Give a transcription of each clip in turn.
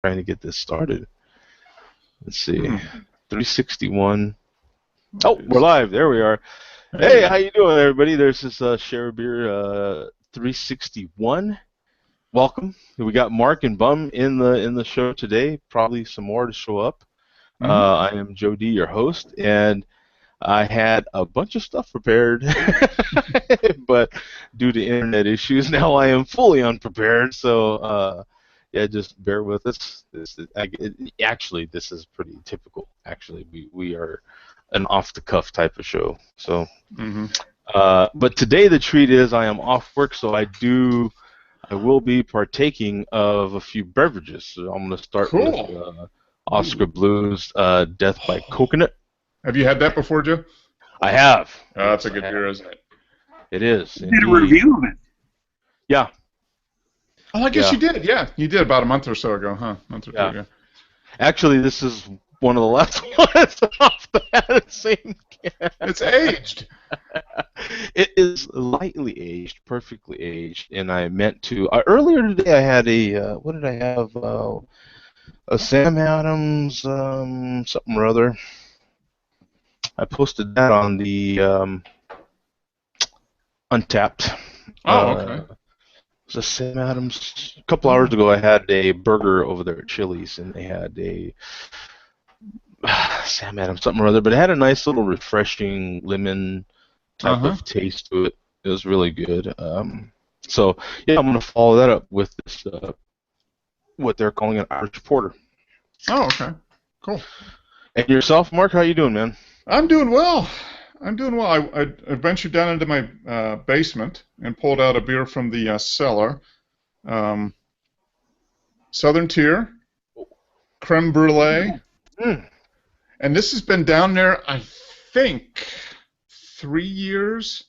trying to get this started. Let's see. 361. Oh, we're live. There we are. Hey, how you doing, everybody? There's this Share a Beer 361. Welcome. We got Mark and Bum in the show today. Probably some more to show up. I am Joe D, your host, and I had a bunch of stuff prepared, but due to internet issues, now I am fully unprepared. So, yeah, just bear with us. Actually, this is pretty typical. Actually, we are an off-the-cuff type of show. So, but today the treat is I am off work, so I will be partaking of a few beverages. So I'm going to start with Oscar Blues Death by Coconut. Have you had that before, Joe? I have. Oh, that's a good beer, isn't it? It is. You did a review of it. Yeah. Oh, I guess you did. Yeah, you did about a month or so ago, huh? A month or two ago. Actually, this is one of the last ones off the same can. It's aged. It is lightly aged, perfectly aged, and I meant to. Earlier today, I had what did I have? A Sam Adams, something or other. I posted that on the Untapped. Oh, okay. It was a Sam Adams. A couple hours ago, I had a burger over there at Chili's, and they had a Sam Adams something or other, but it had a nice little refreshing lemon type of taste to it. It was really good. So, yeah, I'm going to follow that up with this, what they're calling an Irish Porter. Oh, okay. Cool. And yourself, Mark, how you doing, man? I'm doing well. I ventured down into my basement and pulled out a beer from the cellar. Southern Tier, creme brulee. And this has been down there, I think, 3 years.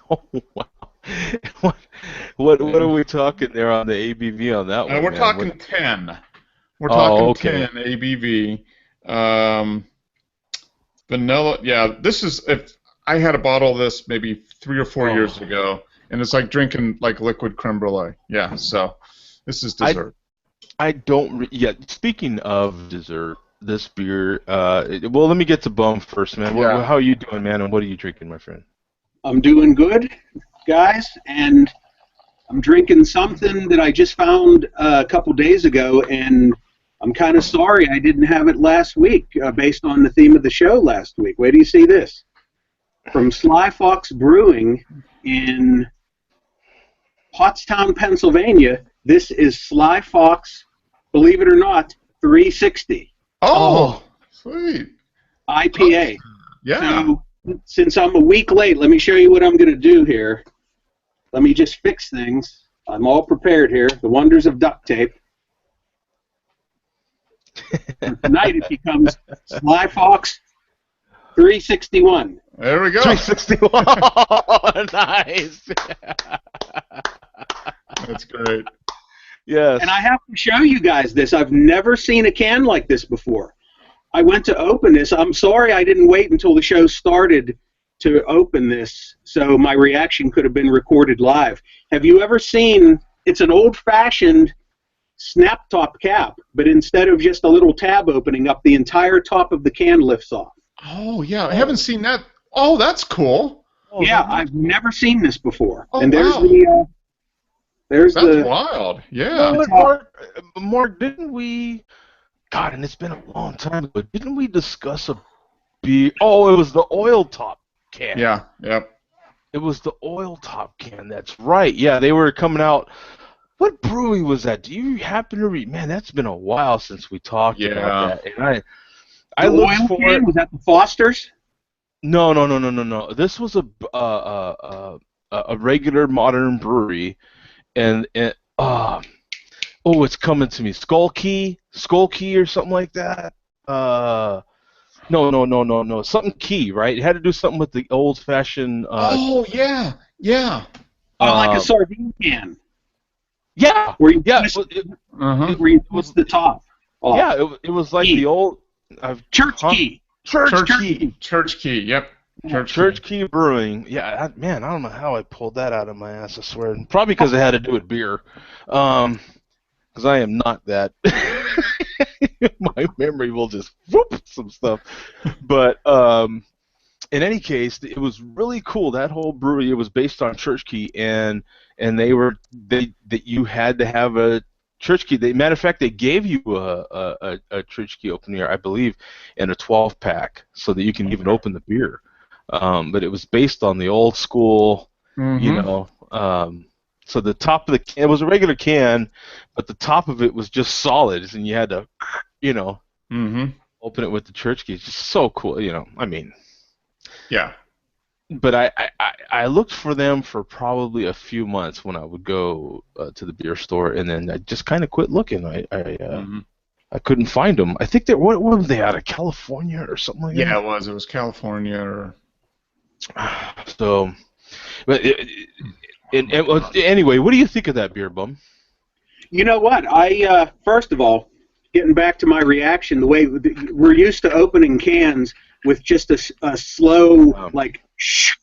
Oh, wow. What are we talking there on the ABV on that one? We're talking 10. We're talking 10 ABV. Vanilla, yeah, this is, if I had a bottle of this maybe 3 or 4 years ago, and it's like drinking like liquid creme brulee. Yeah, so this is dessert. Speaking of dessert, this beer, well, let me get to Bum first, man. Yeah. How are you doing, man, and what are you drinking, my friend? I'm doing good, guys, and I'm drinking something that I just found a couple days ago, and I'm kind of sorry I didn't have it last week, based on the theme of the show last week. Wait till you see this. From Sly Fox Brewing in Pottstown, Pennsylvania, this is Sly Fox, believe it or not, 360. Oh, sweet. IPA. Yeah. So, since I'm a week late, let me show you what I'm going to do here. Let me just fix things. I'm all prepared here. The wonders of duct tape. Tonight it becomes Sly Fox 361. There we go. 361. Nice. That's great. Yes. And I have to show you guys this. I've never seen a can like this before. I went to open this. I'm sorry I didn't wait until the show started to open this, so my reaction could have been recorded live. Have you ever seen, it's an old-fashioned snap top cap, but instead of just a little tab opening up, the entire top of the can lifts off. Oh, yeah. I haven't seen that. Oh, that's cool. Yeah, I've never seen this before. Oh, and there's wow. That's wild. Yeah. Mark, didn't we... God, and it's been a long time ago. Didn't we discuss a beer? Oh, it was the oil top can. Yeah, yep. It was the oil top can. That's right. Yeah, they were coming out. What brewery was that? Do you happen to read? Man, that's been a while since we talked about that. And I looked for it. Was that the Foster's? No. This was a regular modern brewery, and it's coming to me. Skull Key or something like that. No. Something Key, right? It had to do something with the old-fashioned. Oh yeah. Like a sardine can. Yeah. Where you twist the top off. Yeah, it was like the old Church Key. Church Key. Yep. Church Key Brewing. Yeah, man, I don't know how I pulled that out of my ass, I swear. Probably because it had to do with beer. Because I am not that My memory will just whoop some stuff. But in any case, it was really cool. That whole brewery, it was based on church key, and that you had to have a church key. Matter of fact, they gave you a church key opener, I believe, in a 12-pack, so that you can even open the beer. But it was based on the old school, you know. So the top of the can, it was a regular can, but the top of it was just solid, and you had to, you know, open it with the church key. It's just so cool, you know. I mean, yeah. But I looked for them for probably a few months when I would go to the beer store, and then I just kind of quit looking. I couldn't find them. I think what were they, out of California or something like that? Yeah, it was. It was California or. So, but anyway, what do you think of that beer, Bum? You know what? First of all, getting back to my reaction, the way we're used to opening cans with just a slow, like, shh.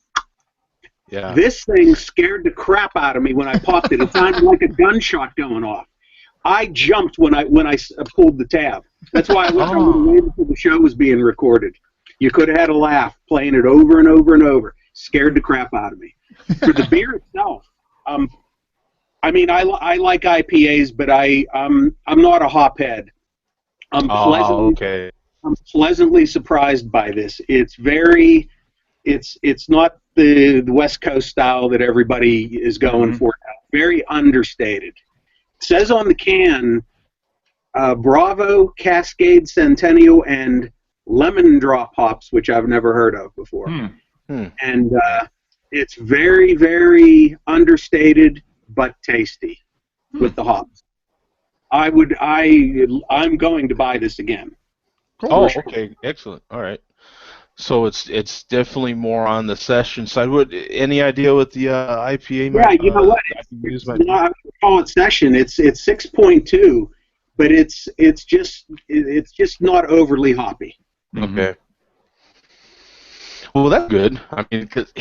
Yeah. This thing scared the crap out of me when I popped it. It sounded like a gunshot going off. I jumped when I pulled the tab. That's why I wish I would have waited until the show was being recorded. You could have had a laugh playing it over and over and over. Scared the crap out of me. For the beer itself, I mean, I like IPAs, but I'm not a hophead. I'm pleasantly surprised by this. It's not the West Coast style that everybody is going for. Very understated. It says on the can, Bravo, Cascade, Centennial, and Lemon Drop hops, which I've never heard of before. And it's very, very understated but tasty with the hops. I'm going to buy this again. Oh, okay, excellent. All right. So it's definitely more on the session side. Any idea what the IPA? Yeah, you know what? I would call it session. It's 6.2, but it's just not overly hoppy. Okay. Well, that's good. I mean, cause,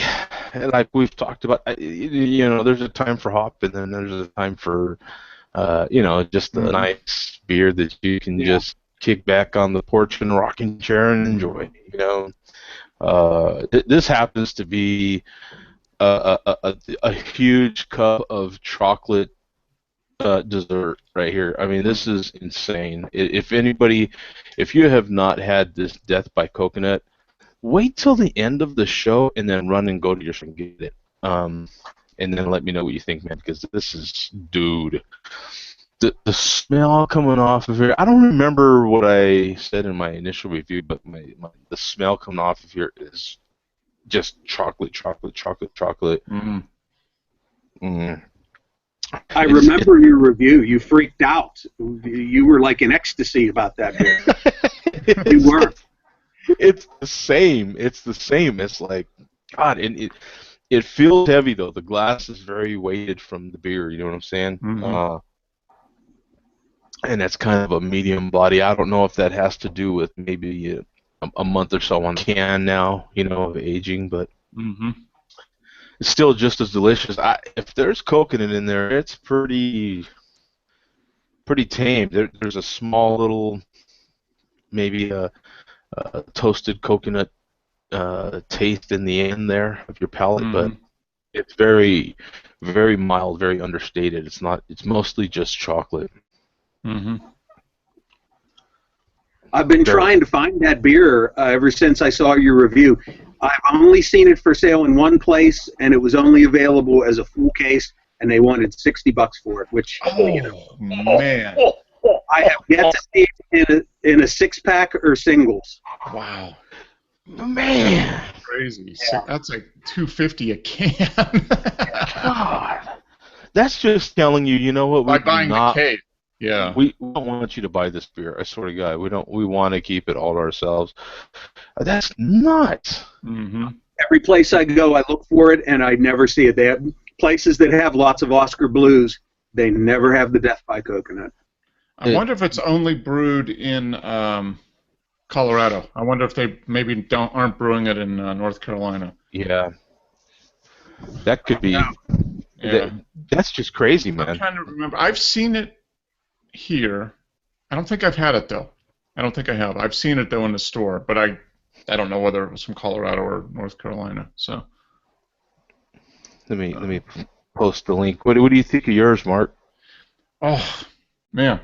like we've talked about, you know, there's a time for hop, and then there's a time for, you know, just a nice beer that you can just kick back on the porch and rocking chair and enjoy. You know, this happens to be a huge cup of chocolate dessert right here. I mean, this is insane. If you have not had this Death by Coconut, wait till the end of the show and then run and go to your store and get it. And then let me know what you think, man, because this is, dude, the smell coming off of here. I don't remember what I said in my initial review, but the smell coming off of here is just chocolate. I remember your review. You freaked out. You were like in ecstasy about that beer. You were. It's the same. It's like, God, and it feels heavy though. The glass is very weighted from the beer. You know what I'm saying? And that's kind of a medium body. I don't know if that has to do with maybe a month or so on the can now, you know, of aging, but it's still just as delicious. If there's coconut in there, it's pretty tame. There's a small little, maybe a toasted coconut taste in the end there of your palate, but it's very, very mild, very understated. It's mostly just chocolate. I've been trying to find that beer ever since I saw your review. I've only seen it for sale in one place, and it was only available as a full case, and they wanted $60 for it, which, you know, man. I have yet to see it in a 6-pack or singles. Wow. Man. That's crazy. Yeah. That's like $2.50 a can. God. That's just telling you, you know what? By buying the case. Yeah. We don't want you to buy this beer. I swear to God, we want to keep it all to ourselves. That's nuts. Every place I go, I look for it, and I never see it. They have places that have lots of Oscar Blues. They never have the Death by Coconut. I wonder if it's only brewed in Colorado. I wonder if they maybe aren't brewing it in North Carolina. Yeah. That could be. Yeah. That's just crazy, man. I'm trying to remember. I've seen it here, I don't think I've had it though. I don't think I have. I've seen it though in the store, but I don't know whether it was from Colorado or North Carolina. So Let me post the link. What do you think of yours, Mark? oh man,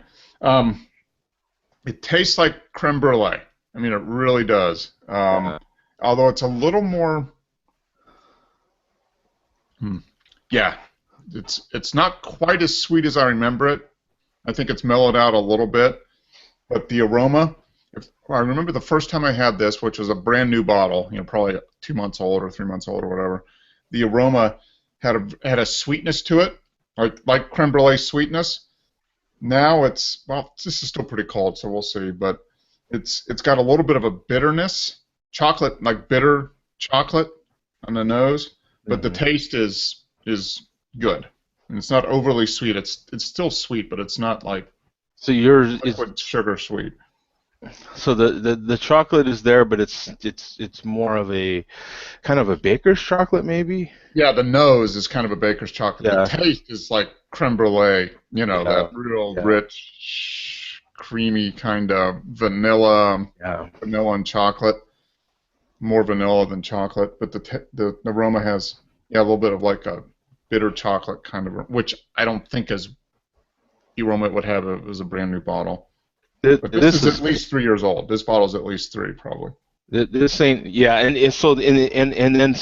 it tastes like creme brulee. I mean, it really does. Although it's a little more, yeah, it's not quite as sweet as I remember it. I think it's mellowed out a little bit, but the aroma. I remember the first time I had this, which was a brand new bottle, probably 2 months old or 3 months old or whatever. The aroma had a sweetness to it, like creme brulee sweetness. Now this is still pretty cold, so we'll see, but it's got a little bit of a bitterness, chocolate, like bitter chocolate on the nose, but the taste is good. And it's not overly sweet. It's still sweet, but it's not like yours liquid is sugar sweet. So the chocolate is there, but it's more of a kind of a baker's chocolate, maybe. Yeah, the nose is kind of a baker's chocolate. Yeah. The taste is like creme brulee. That real rich, creamy kind of vanilla and chocolate. More vanilla than chocolate, but the aroma has a little bit of like a bitter chocolate kind of, which I don't think is the aroma it would have if it was a brand new bottle. But this is at least 3 years old. This bottle's at least 3, probably. This ain't, and so and then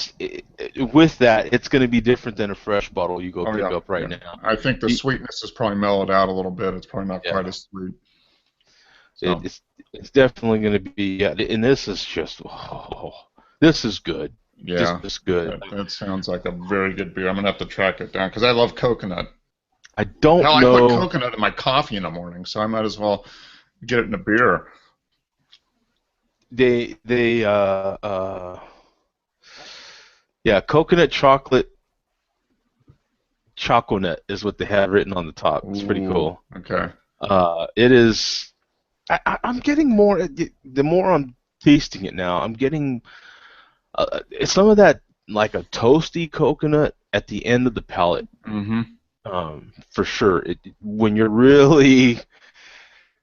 with that, it's going to be different than a fresh bottle you go pick up right now. I think the sweetness is probably mellowed out a little bit. It's probably not quite as sweet. So. It's definitely going to be, and this is just, this is good. Yeah, this is good. That sounds like a very good beer. I'm going to have to track it down because I love coconut. I don't know. I put coconut in my coffee in the morning, so I might as well get it in a beer. Coconut chocolate chocolate is what they have written on the top. It's pretty cool. Okay. It is. I'm getting more. The more I'm tasting it now, I'm getting some of that like a toasty coconut at the end of the palate. Mm-hmm. For sure. When you're really,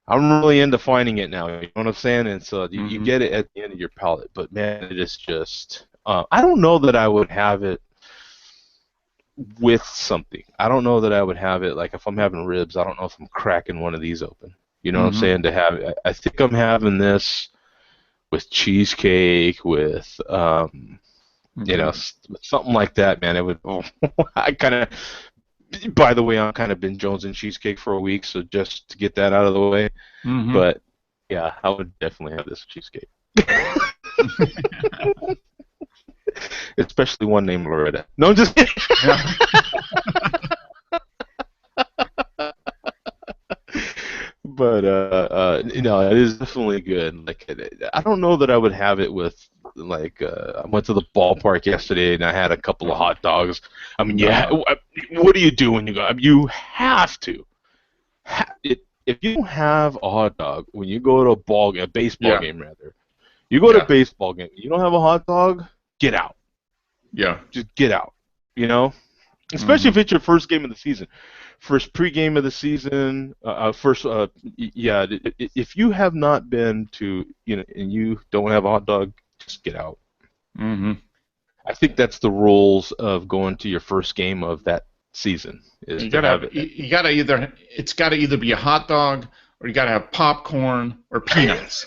I'm really into finding it now. You know what I'm saying? And so you get it at the end of your palate. But man, it is just. I don't know that I would have it with something. I don't know that I would have it like if I'm having ribs. I don't know if I'm cracking one of these open. You know what I'm saying? To have, I think I'm having this with cheesecake, with something like that, man. It would. I kind of. By the way, I'm kind of been jonesing cheesecake for a week, so just to get that out of the way. But yeah, I would definitely have this cheesecake. Especially one named Loretta. No, I'm just kidding. But it is definitely good. Like, I don't know that I would have it with like. I went to the ballpark yesterday and I had a couple of hot dogs. I mean, what do you do when you go? I mean, you have to. If you don't have a hot dog when you go to a baseball game rather, you go to a baseball game. You don't have a hot dog. Get out. Yeah. Just get out. You know, especially if it's your first game of the season. First pregame of the season, if you have not been to, and you don't have a hot dog, just get out. I think that's the rules of going to your first game of that season. Is you gotta have it. You gotta it's gotta either be a hot dog or you gotta have popcorn or peanuts.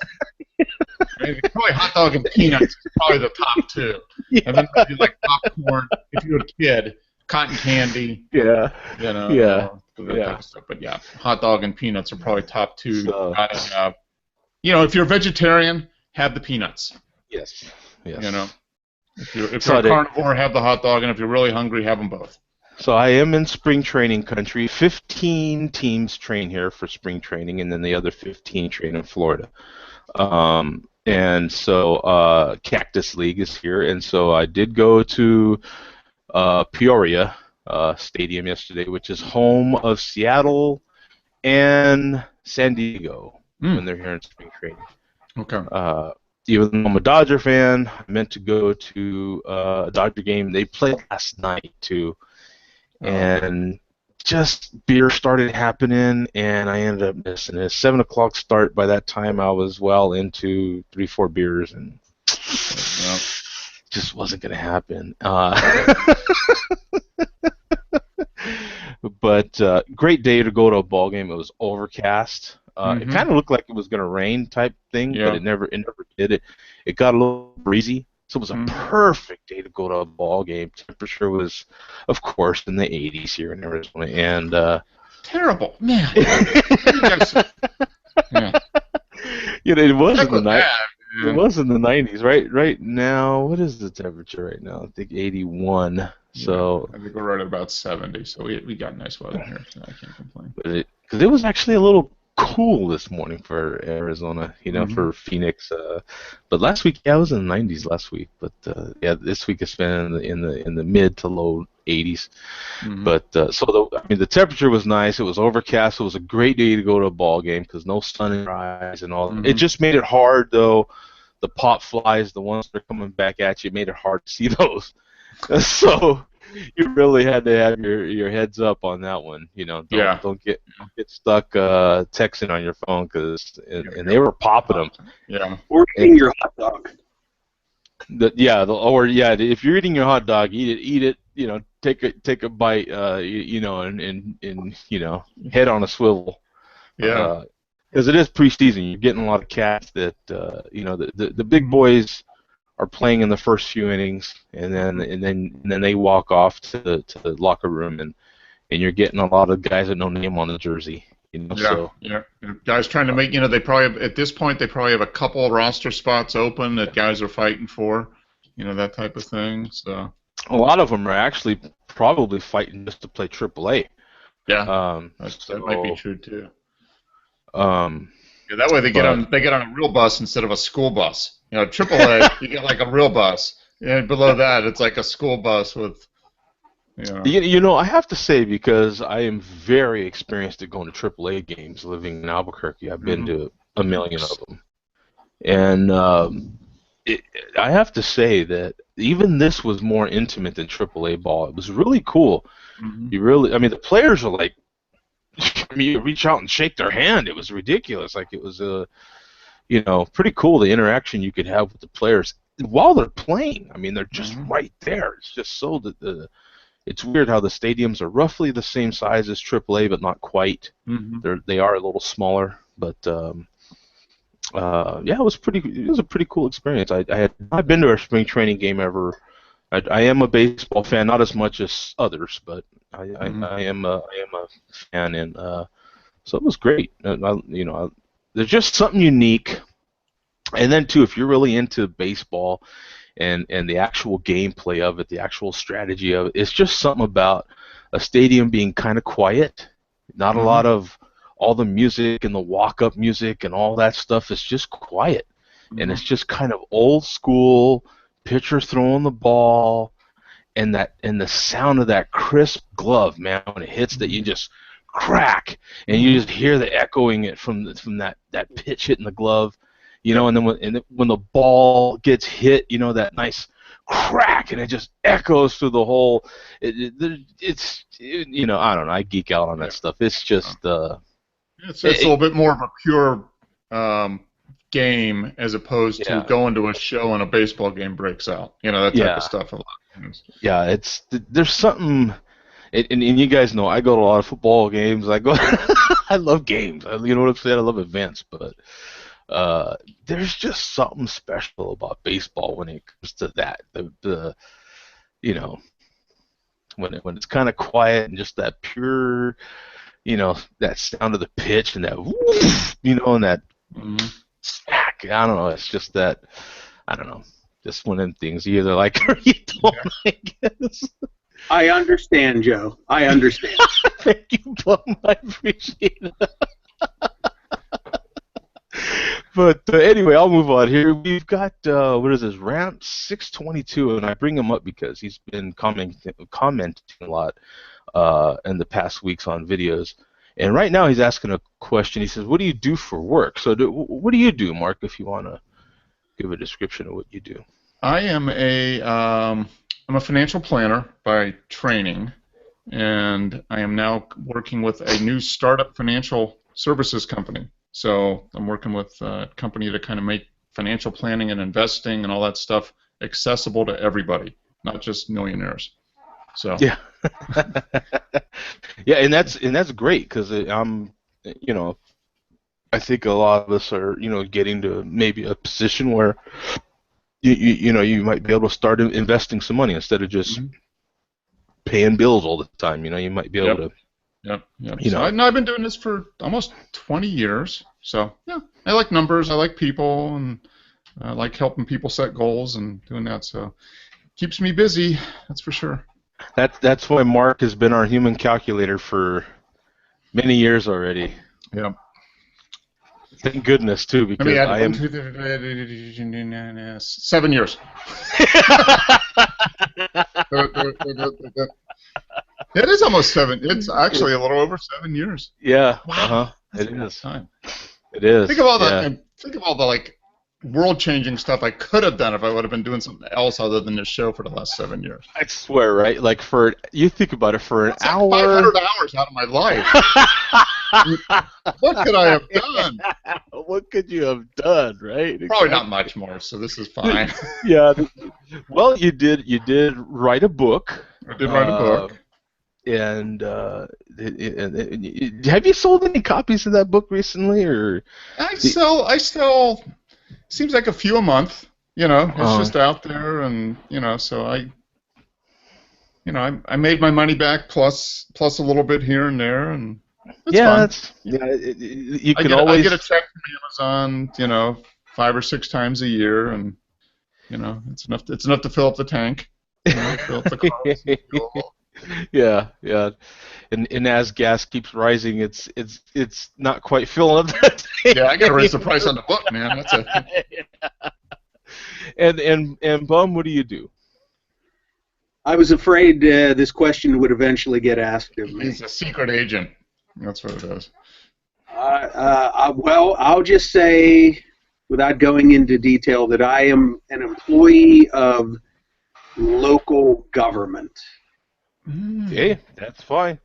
Probably hot dog and peanuts is probably the top two. Yeah. And then you like popcorn if you're a kid. Cotton candy. Yeah. Type of stuff. But yeah, hot dog and peanuts are probably top two. So, if you're a vegetarian, have the peanuts. Yes. If you're a carnivore, have the hot dog, and if you're really hungry, have them both. So I am in spring training country. 15 teams train here for spring training, and then the other 15 train in Florida. And so Cactus League is here, and so I did go to Peoria Stadium yesterday, which is home of Seattle and San Diego when they're here in spring training. Okay. Even though I'm a Dodger fan, I meant to go to a Dodger game. They played last night too, and just beer started happening, and I ended up missing it. 7 o'clock start. By that time, I was well into 3-4 beers, and just wasn't going to happen. But great day to go to a ball game. It was overcast. It kind of looked like it was going to rain type thing, but it never did. It got a little breezy, so it was a perfect day to go to a ball game. Temperature was, of course, in the 80s here in Arizona, and terrible, man. It was in the night. It was in the 90s. Right now, what is the temperature right now? I think 81. So I think we're right at about 70. So we got nice weather here, so I can't complain. Because it was actually a little cool this morning for Arizona, for Phoenix. But last week, I was in the 90s last week. But this week it's been in the mid to low 80s. But the temperature was nice. It was overcast. It was a great day to go to a ball game because no sun in your eyes and all. It just made it hard though. The pop flies, the ones that are coming back at you, made it hard to see those. So you really had to have your heads up on that one. Don't get stuck texting on your phone and they were popping them. Yeah. Or eating your hot dog. If you're eating your hot dog, eat it. Take a bite. And head on a swivel. Yeah. Because it is preseason. You're getting a lot of cats that the big boys are playing in the first few innings, and then they walk off to the locker room, and you're getting a lot of guys that no name on the jersey. Guys trying to make they probably at this point they probably have a couple of roster spots open that guys are fighting for, that type of thing. So a lot of them are actually probably fighting just to play AAA. Yeah, that might be true too. That way they get on a real bus instead of a school bus. AAA, you get like a real bus. And below that, it's like a school bus with, I have to say, because I am very experienced at going to AAA games living in Albuquerque. I've been to a million of them. And I have to say that even this was more intimate than AAA ball. It was really cool. The players are like, you reach out and shake their hand. It was ridiculous. Like, it was pretty cool, the interaction you could have with the players while they're playing. They're just right there. It's just so that it's weird how the stadiums are roughly the same size as AAA, but not quite. They are a little smaller, but it was a pretty cool experience. I've been to a spring training game ever. I am a baseball fan, not as much as others, but I am a fan, and so it was great. There's just something unique, and then too, if you're really into baseball and the actual gameplay of it, the actual strategy of it, it's just something about a stadium being kind of quiet, not a lot of all the music and the walk-up music and all that stuff. It's just quiet, and it's just kind of old school. Pitcher throwing the ball, and the sound of that crisp glove, man, when it hits that, you just crack, and you just hear the echoing it from that pitch hitting the glove, and then when the ball gets hit, that nice crack, and it just echoes through the whole. I don't know. I geek out on that stuff. It's just it's a little bit more of a pure game as opposed to going to a show and a baseball game breaks out. That type of stuff. A lot of times. Yeah, there's something, and you guys know I go to a lot of football games. I love games. You know what I'm saying? I love events, but there's just something special about baseball when it comes to that. When it's kind of quiet and just that pure, that sound of the pitch and that woof, and that. Smack. I don't know. It's just that. I don't know. Just one of them things. You either like it or you don't. I guess. I understand, Joe. I understand. Thank you, Plum. I appreciate it. But anyway, I'll move on here. We've got what is this? Ramp 622, and I bring him up because he's been commenting a lot in the past weeks on videos. And right now he's asking a question. He says, what do you do for work? So what do you do, Mark, if you want to give a description of what you do? I'm a financial planner by training. and I am now working with a new startup financial services company. So I'm working with a company to kind of make financial planning and investing and all that stuff accessible to everybody, not just millionaires. So Yeah. Yeah, and that's great because you know, I think a lot of us are, getting to maybe a position where you might be able to start investing some money instead of just Mhm. paying bills all the time. You might be able Yep, to, yep. you So know, I've been doing this for almost 20 years. So yeah, I like numbers, I like people, and I like helping people set goals and doing that. So keeps me busy, that's for sure. that's why Mark has been our human calculator for many years already. Yeah. Thank goodness too, Let me because add I one, am. 2, 3, 7 years. It is almost 7. It's actually a little over 7 years. Yeah. Wow, that's It a long is. time. It is. Yeah. Think of all the like world-changing stuff I could have done if I would have been doing something else other than this show for the last 7 years. I swear, right? Like you think about it, for an That's like hour. 500 hours out of my life. What could I have done? What could you have done, right? Probably not Exactly. much more, so this is fine. Yeah. Well, you did write a book. I did write a book. And have you sold any copies of that book recently, or? I still seems like a few a month. It's Uh, just out there, and so I made my money back plus a little bit here and there, and it's yeah, fun. that's yeah. You I can get a always. check from Amazon, 5 or 6 times a year, and it's enough to fill up the tank, fill up the car with some fuel. Yeah, yeah. And as gas keeps rising, it's not quite filling up that tank Yeah, I got to raise the price anymore. on the book, man. That's a And Bum, what do you do? I was afraid this question would eventually get asked of me. he's a secret agent. That's what it is. Well, I'll just say, without going into detail, that I am an employee of local government. Okay, that's fine.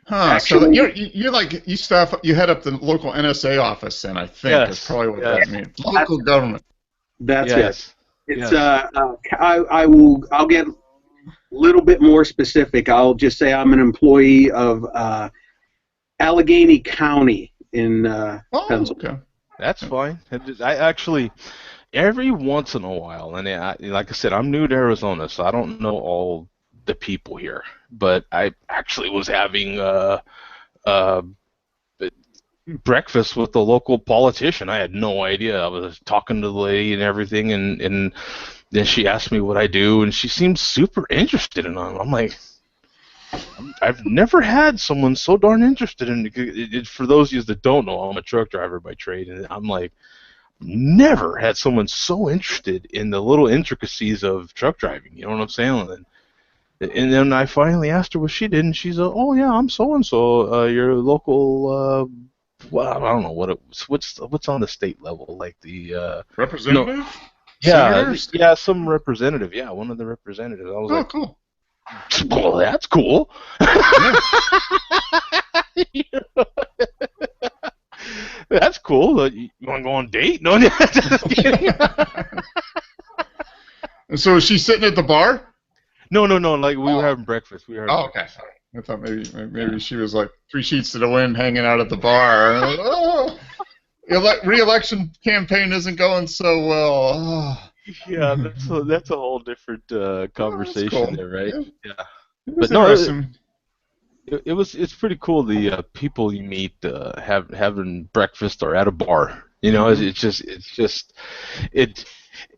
Huh? So Actually, you're like you head up the local NSA office, then I think is Yes, probably what yes, that means. Local government. that's it. yes, It's yes. I'll get a little bit more specific. I'll just say I'm an employee of Allegheny County in Oh, Pennsylvania. okay. That's fine. I actually, every once in a while, and like I said, I'm new to Arizona, so I don't know all the people here. But I actually was having uh, breakfast with the local politician. I had no idea. I was talking to the lady and everything, and then she asked me what I do, and she seemed super interested in it. I'm like, I've never had someone so darn interested in it. For those of you that don't know, I'm a truck driver by trade, and I'm like, never had someone so interested in the little intricacies of truck driving. You know what I'm saying? And then I finally asked her what she did, and she's oh yeah, I'm so and so, your local. Well, I don't know what it was. What's on the state level, like the no, Representative? yeah, Senators? yeah, some representative, yeah, one of the representatives. I was Oh, like, cool. well, that's cool. Yeah. That's cool. You want to go on a date? No, just kidding. And so is she sitting at the bar? No. Like we were Oh, having breakfast. We were having oh, okay. Sorry. I thought maybe she was like 3 sheets to the wind, hanging out at the bar. Oh, re-election campaign isn't going so well. Oh. Yeah, that's a whole different Oh, that's conversation cool. there, right? Yeah, Yeah, it but was no, interesting. it's pretty cool the people you meet having breakfast or at a bar. Mm-hmm.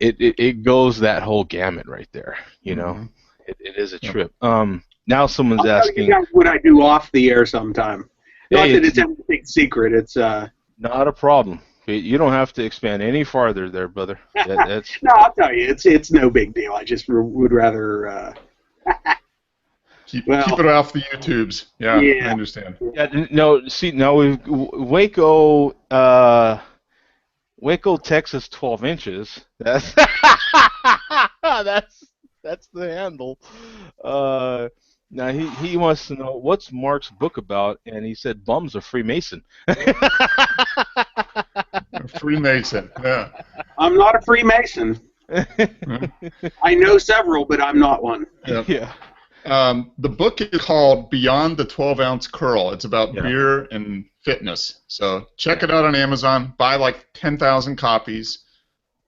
It it goes that whole gamut right there. Mm-hmm. It is a Yep. trip. Now someone's I'll tell you asking, guys what I do off the air sometime. Not hey, that it's it's anything secret. It's not a problem. You don't have to expand any farther there, brother. That's no, I'll tell you, it's no big deal. I just would rather. Keep Well, it off the YouTubes. Yeah, I yeah. understand. yeah. No, see, now we've Waco, Texas, 12 inches. That's that's the handle. Uh, Now he wants to know what's Mark's book about, and he said bums are Freemason. Freemason. Yeah. I'm not a Freemason. I know several, but I'm not one. Yeah. The book is called Beyond the 12-Ounce Curl. It's about beer and fitness. So check it out on Amazon. Buy like 10,000 copies.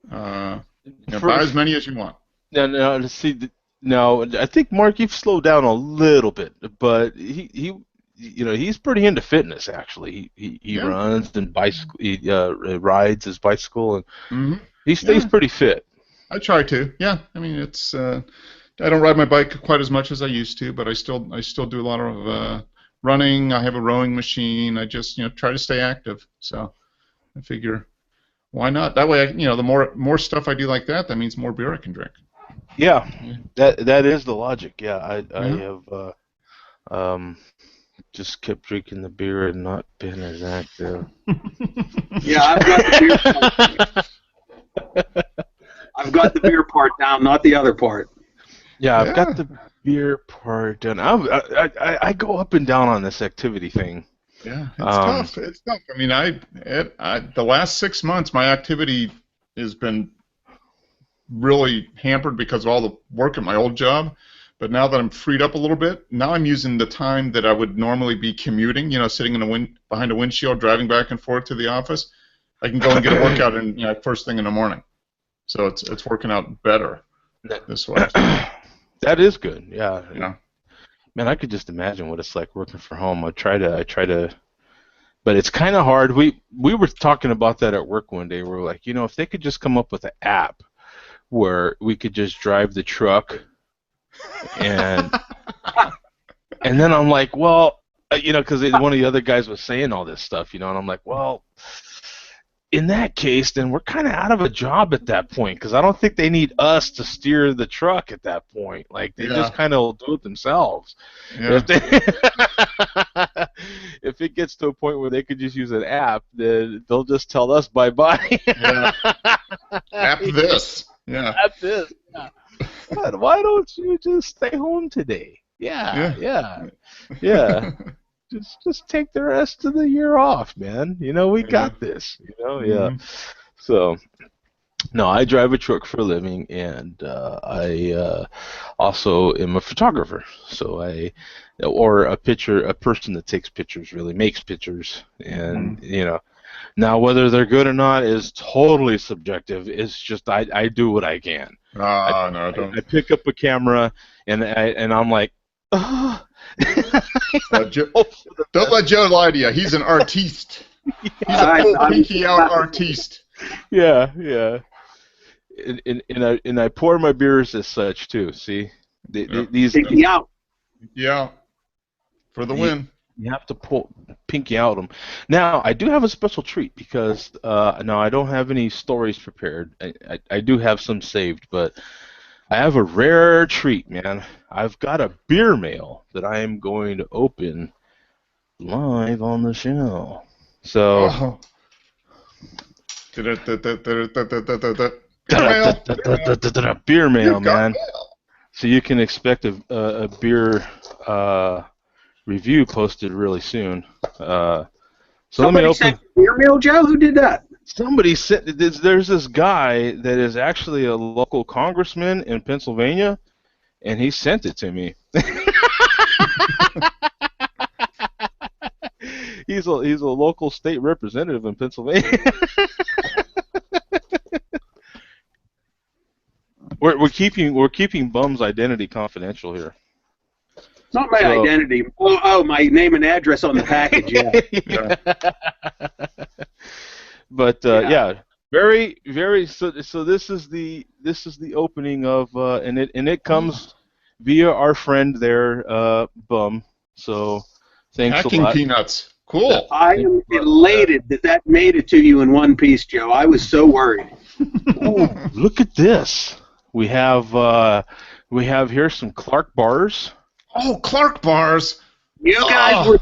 Buy as many as you want. Now, see, now I think Mark, you've slowed down a little bit, but he's pretty into fitness actually. He runs and rides his bicycle, and he stays pretty fit. I try to. Yeah, I mean it's. I don't ride my bike quite as much as I used to, but I still do a lot of running. I have a rowing machine. I just try to stay active. So I figure, why not? That way, the more stuff I do like that, that means more beer I can drink. Yeah, that is the logic. Yeah, I have just kept drinking the beer and not been as active. Yeah, I've got the beer part down, not the other part. Yeah, I've got the beer part done. I go up and down on this activity thing. Yeah, it's tough. It's tough. I mean, the last 6 months, my activity has been really hampered because of all the work at my old job. But now that I'm freed up a little bit, now I'm using the time that I would normally be commuting, sitting behind a windshield, driving back and forth to the office. I can go and get a workout in first thing in the morning. So it's working out better this way. That is good. Yeah. Man, I could just imagine what it's like working from home. I try to, but it's kind of hard. We were talking about that at work one day. We were like, if they could just come up with an app where we could just drive the truck, and then I'm like, well, because one of the other guys was saying all this stuff, and I'm like, well, in that case, then we're kind of out of a job at that point, because I don't think they need us to steer the truck at that point. Like, they just kind of do it themselves. Yeah. If it gets to a point where they could just use an app, then they'll just tell us bye-bye. Yeah. App this. Yeah. App this. Yeah. God, why don't you just stay home today? Yeah. Just take the rest of the year off, man. We got this. Yeah. So, no, I drive a truck for a living, and I also am a photographer. So or a person that takes pictures, really makes pictures, and now whether they're good or not is totally subjective. It's just I do what I can. I pick up a camera, and I'm like, oh. Don't let Joe lie to you. He's an artiste. He's a full pinky out artiste. Yeah. And I pour my beers as such too. See, these pinky out. Yeah, for the win. You have to pinky out them. Now, I do have a special treat because now I don't have any stories prepared. I do have some saved, but I have a rare treat, man. I've got a beer mail that I am going to open live on the show. So, beer mail, man. So you can expect a beer review posted really soon. So let me open. Sent beer mail, Joe? Who did that? Somebody said there's this guy that is actually a local congressman in Pennsylvania, and he sent it to me. He's a local state representative in Pennsylvania. We're keeping Bum's identity confidential here. It's not my identity. Oh, my name and address on the package. Yeah. But very, very. So this is the opening of and it comes via our friend there, Bum. So thanks Hacking a lot. Peanuts. Cool. I am elated that made it to you in one piece, Joe. I was so worried. Ooh, look at this. We have here some Clark bars. Oh, Clark bars. You guys were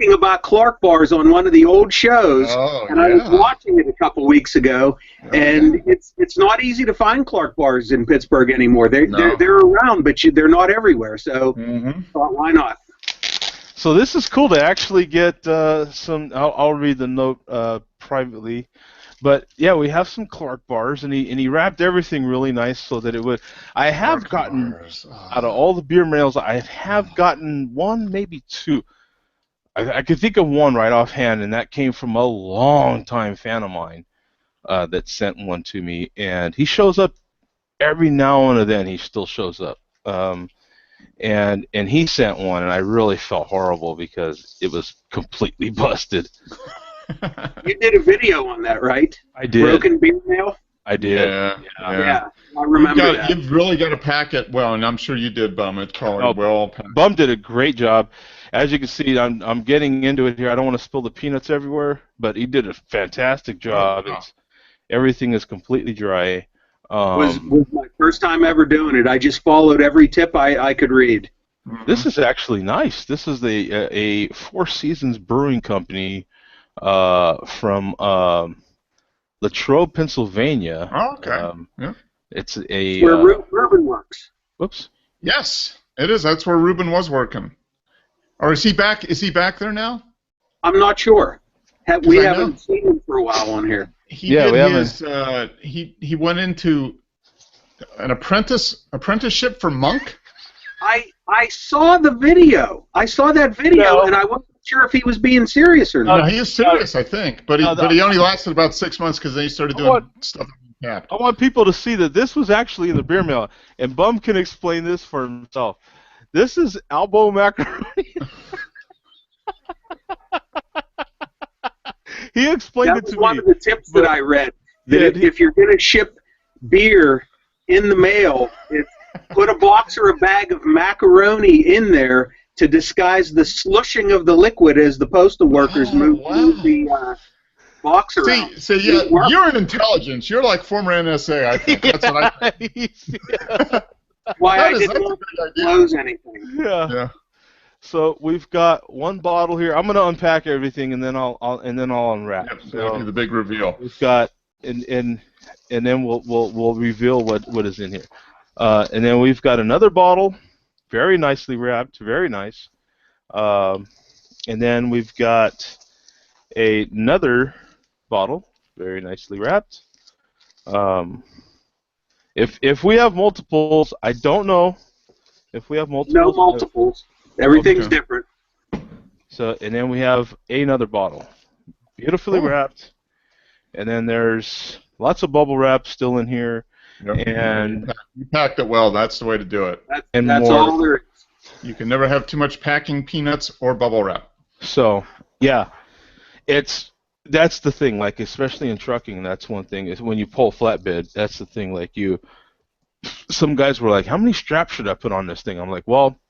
talking about Clark bars on one of the old shows, and I was yeah. watching it a couple weeks ago, and it's not easy to find Clark bars in Pittsburgh anymore. They're around, but they're not everywhere. So thought, why not? So this is cool to actually get some. I'll read the note privately, but yeah, we have some Clark bars, and he wrapped everything really nice so that it would. I have gotten out of all the beer mails, I have gotten one, maybe two. I could think of one right offhand, and that came from a long-time fan of mine that sent one to me, and he shows up every now and then. He still shows up. And he sent one, and I really felt horrible because it was completely busted. You did a video on that, right? I did. Broken beer mail? I did. Yeah. I remember that. You've really got to pack it well, and I'm sure you did, Bum. It's probably well packed. Bum did a great job. As you can see, I'm getting into it here. I don't want to spill the peanuts everywhere, but he did a fantastic job. Everything is completely dry. Was my first time ever doing it. I just followed every tip I could read. This is actually nice. This is a Four Seasons Brewing Company from Latrobe, Pennsylvania. Oh, okay. It's a where Ruben works. Whoops. Yes, it is. That's where Ruben was working. Or is he back? Is he back there now? I'm not sure. We haven't seen him for a while on here. He went into an apprenticeship for Monk. I saw the video. I saw that video, and I wasn't sure if he was being serious or not. No, he is serious, I think. But he only lasted about 6 months because then he started doing stuff. I want people to see that this was actually in the beer mail, and Bum can explain this for himself. This is elbow macaroni. He explained it to me. That was one of the tips that I read. That if you're going to ship beer in the mail, put a box or a bag of macaroni in there to disguise the slushing of the liquid as the postal workers move the box around. See, you're an intelligence. You're like former NSA, I think. That's what I think. Why I didn't want to close anything. Yeah. So we've got one bottle here. I'm going to unpack everything, and then I'll unwrap. Yep, that'll be the big reveal. We've got and then we'll reveal what is in here. And then we've got another bottle, very nicely wrapped, very nice. And then we've got another bottle, very nicely wrapped. If we have multiples, I don't know if we have multiples. No multiples. Everything's different. So, and then we have another bottle, beautifully wrapped. And then there's lots of bubble wrap still in here. Yep. And you packed it well. That's the way to do it. That's all there is. You can never have too much packing peanuts or bubble wrap. So, yeah, that's the thing. Like, especially in trucking, that's one thing. Is when you pull flatbed, that's the thing. Like, some guys were like, "How many straps should I put on this thing?" I'm like, "Well,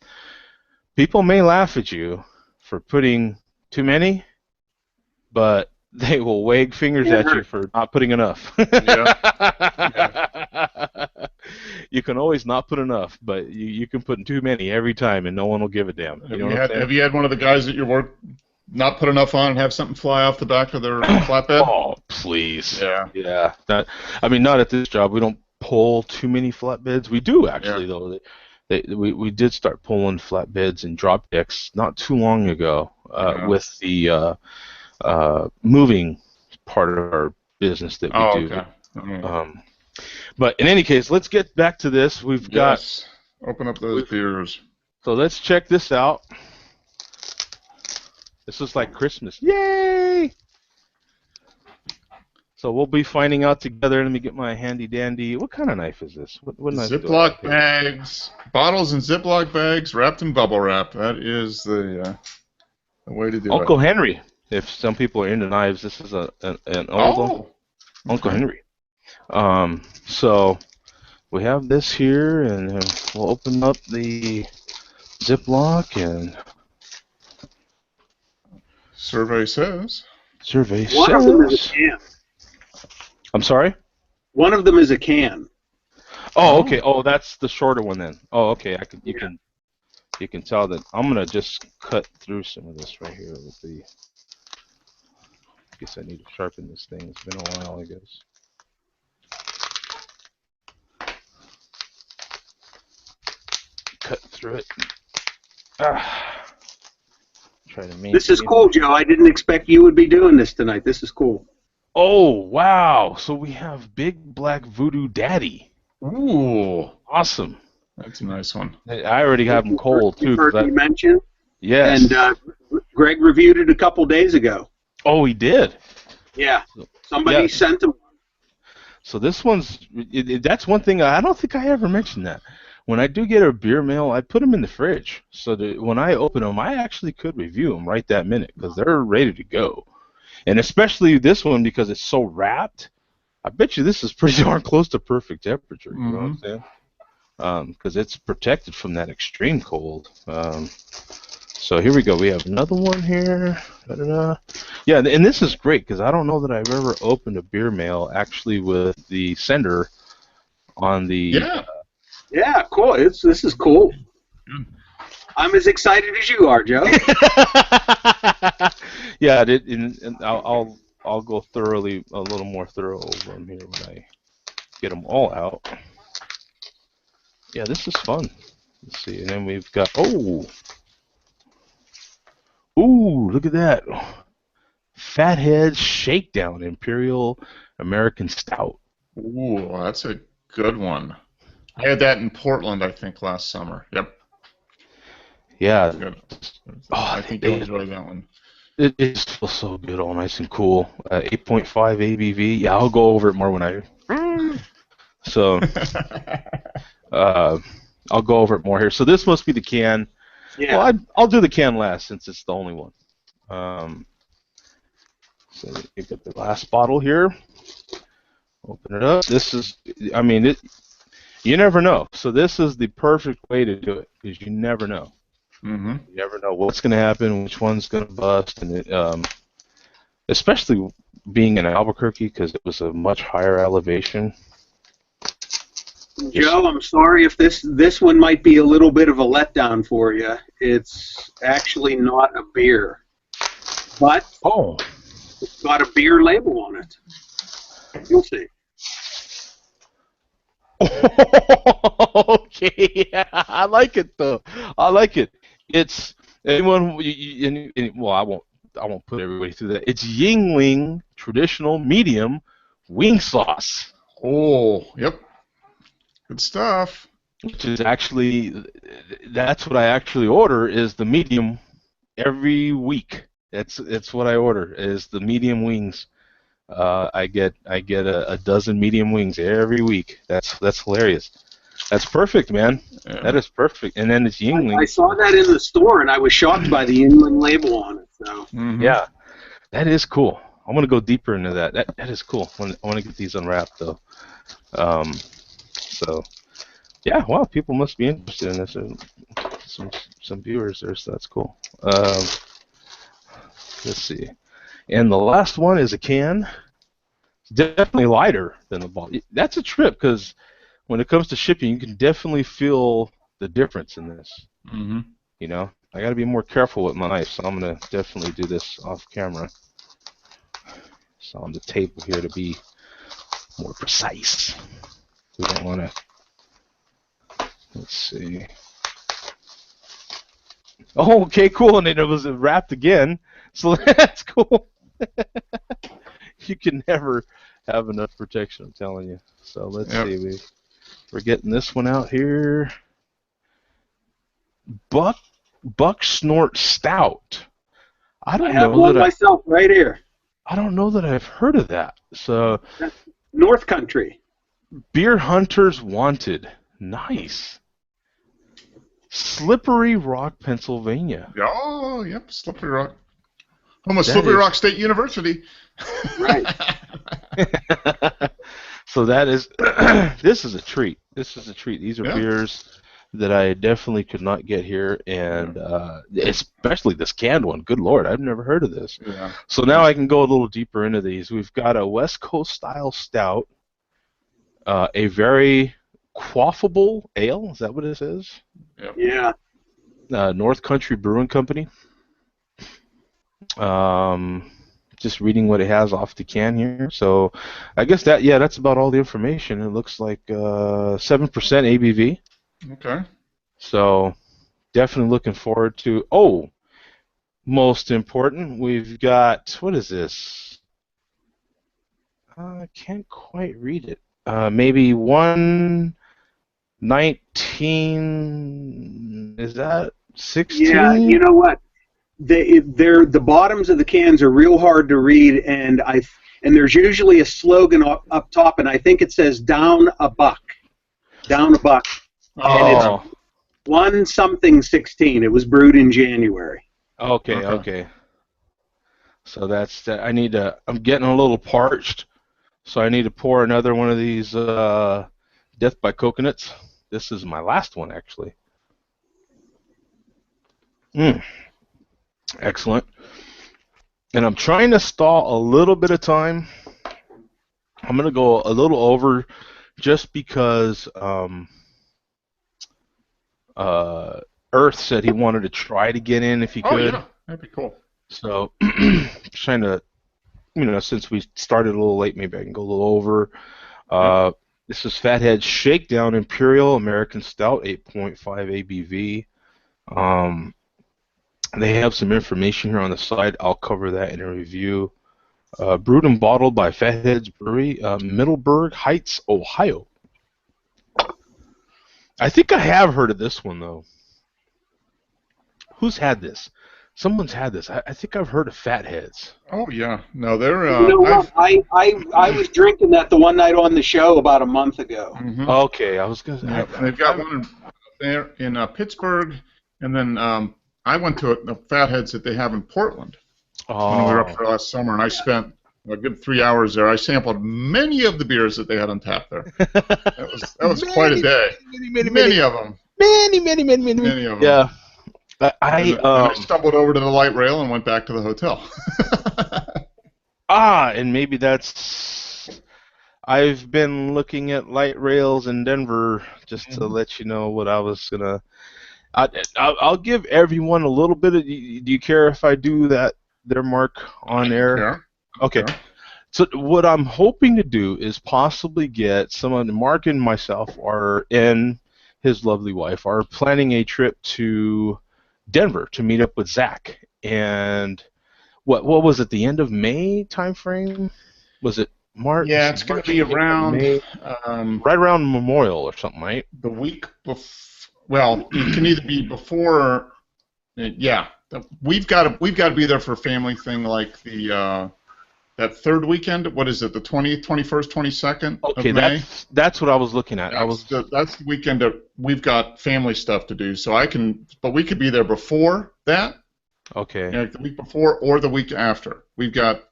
people may laugh at you for putting too many, but they will wag fingers at you for not putting enough." You can always not put enough, but you can put too many every time, and no one will give a damn. Have you had one of the guys at your work not put enough on and have something fly off the back of their flatbed? Oh, please. Yeah. Not at this job. We don't pull too many flatbeds. We do, actually, though. We did start pulling flatbeds and drop decks not too long ago with the moving part of our business that we do. Okay. But in any case, let's get back to this. We've got open up those beers. So let's check this out. This is like Christmas. Yay! So we'll be finding out together. Let me get my handy dandy. What kind of knife is this? What knife Ziploc bags, bottles in Ziploc bags wrapped in bubble wrap. That is the way to do Uncle Henry. If some people are into knives, this is an old Uncle Henry. So we have this here, and we'll open up the Ziploc and. Survey says. One of them is a can. I'm sorry? One of them is a can. Oh, okay. Oh, that's the shorter one then. Oh, okay. You can. you can tell that I'm gonna just cut through some of this right here with the. I guess I need to sharpen this thing. It's been a while, I guess. Cut through it. Try to maintain. This is cool, Joe. I didn't expect you would be doing this tonight. This is cool. Oh, wow. So we have Big Black Voodoo Daddy. Ooh. Awesome. That's a nice one. I already have them cold, too. You've heard me mention. Yes. And Greg reviewed it a couple days ago. Oh, he did? Yeah. Somebody sent him. So this one's, that's one thing, I don't think I ever mentioned that. When I do get a beer mail, I put them in the fridge. So that when I open them, I actually could review them right that minute because they're ready to go. And especially this one because it's so wrapped. I bet you this is pretty darn close to perfect temperature. You know what I'm saying? Because it's protected from that extreme cold. So here we go. We have another one here. Da-da-da. Yeah, and this is great because I don't know that I've ever opened a beer mail actually with the sender on the. Yeah, cool. This is cool. I'm as excited as you are, Joe. Yeah, and I'll go thoroughly a little more thorough over them here when I get them all out. Yeah, this is fun. Let's see, and then we've got ooh, look at that, Fathead Shakedown Imperial American Stout. Ooh, that's a good one. I had that in Portland, I think, last summer. Yep. Yeah. Good. I think you'll enjoy that one. It just feels so good, all nice and cool. 8.5 ABV. Yeah, I'll go over it more when I. So, I'll go over it more here. So this must be the can. Yeah. Well, I'll do the can last since it's the only one. So you get the last bottle here. Open it up. This is, I mean, you never know. So this is the perfect way to do it because you never know. You never know what's going to happen, which one's going to bust, and especially being in Albuquerque because it was a much higher elevation. Joe, I'm sorry if this one might be a little bit of a letdown for you. It's actually not a beer, but it's got a beer label on it. You'll see. Okay, yeah, I like it though. I like it. It's anyone. Well, I won't put everybody through that. It's Yingling traditional medium wing sauce. Oh, yep. Good stuff. Which is actually, that's what I actually order is the medium every week. That's what I order is the medium wings. I get a dozen medium wings every week. That's hilarious. That's perfect, man. Yeah. That is perfect. And then it's Yingling. I saw that in the store, and I was shocked by the Yingling label on it. So yeah, that is cool. I'm gonna go deeper into that. That is cool. I want to get these unwrapped though. So yeah, wow, people must be interested in this. Some viewers there, so that's cool. Let's see. And the last one is a can. It's definitely lighter than the bottle. That's a trip because when it comes to shipping, you can definitely feel the difference in this. You know, I got to be more careful with my knife, so I'm going to definitely do this off camera. So on the table here to be more precise. We don't want to. Let's see. Oh, okay, cool. And it was wrapped again, so that's cool. You can never have enough protection, I'm telling you. So let's see. We're getting this one out here. Buck Snort Stout. I have one myself right here. I don't know that I've heard of that. So that's North Country. Beer Hunters Wanted. Nice. Slippery Rock, Pennsylvania. Oh, yep, Slippery Rock. Almost Slippery Rock State University. Right. So that is, this is a treat. This is a treat. These are beers that I definitely could not get here, and especially this canned one. Good Lord, I've never heard of this. Yeah. So now I can go a little deeper into these. We've got a West Coast style stout, a very quaffable ale. Is that what it is? Yep. Yeah. North Country Brewing Company. Just reading what it has off the can here. So I guess that's about all the information. It looks like 7% ABV. Okay. So definitely looking forward to. Oh, most important, we've got, what is this? I can't quite read it. Maybe 119. Is that 16? Yeah, you know what? They're the bottoms of the cans are real hard to read, and there's usually a slogan up top, and I think it says "Down a Buck," down a buck, and it's Oh, 1-something-16. It was brewed in January. okay. So that's that. I'm getting a little parched, so I need to pour another one of these Death by Coconuts. This is my last one, actually. Excellent. And I'm trying to stall a little bit of time. I'm going to go a little over just because Earth said he wanted to try to get in if he could. Oh, yeah. That'd be cool. So trying to, since we started a little late, maybe I can go a little over. This is Fathead Shakedown Imperial American Stout, 8.5 ABV. They have some information here on the side. I'll cover that in a review. Brewed and bottled by Fatheads Brewery, Middleburg Heights, Ohio. I think I have heard of this one, though. Who's had this? Someone's had this. I think I've heard of Fatheads. Oh, yeah. No, they're... You know what? I was drinking that the one night on the show about a month ago. Mm-hmm. Okay, I was going to say... Yeah, they've got one there in Pittsburgh, and then I went to the Fatheads that they have in Portland when we were up there last summer, and I spent a good 3 hours there. I sampled many of the beers that they had on tap there. That was quite a day. Many of them. Many of them. Yeah. And I stumbled over to the light rail and went back to the hotel. And maybe that's... I've been looking at light rails in Denver just to let you know what I was going to... I'll give everyone a little bit of... Do you care if I do that there, Mark, on air? Yeah. Okay. Sure. So what I'm hoping to do is possibly get someone... Mark and myself and his lovely wife are planning a trip to Denver to meet up with Zach. And what was it, the end of May time frame? Was it March? Yeah, it's going to be around... May, right around Memorial or something, right? The week before... Well, it can either be before... Yeah. We've got to be there for a family thing like the... that third weekend, what is it, the 20th, 21st, 22nd of May? That's what I was looking at. That's the weekend that we've got family stuff to do, but we could be there before that. Okay. The week before or the week after. We've got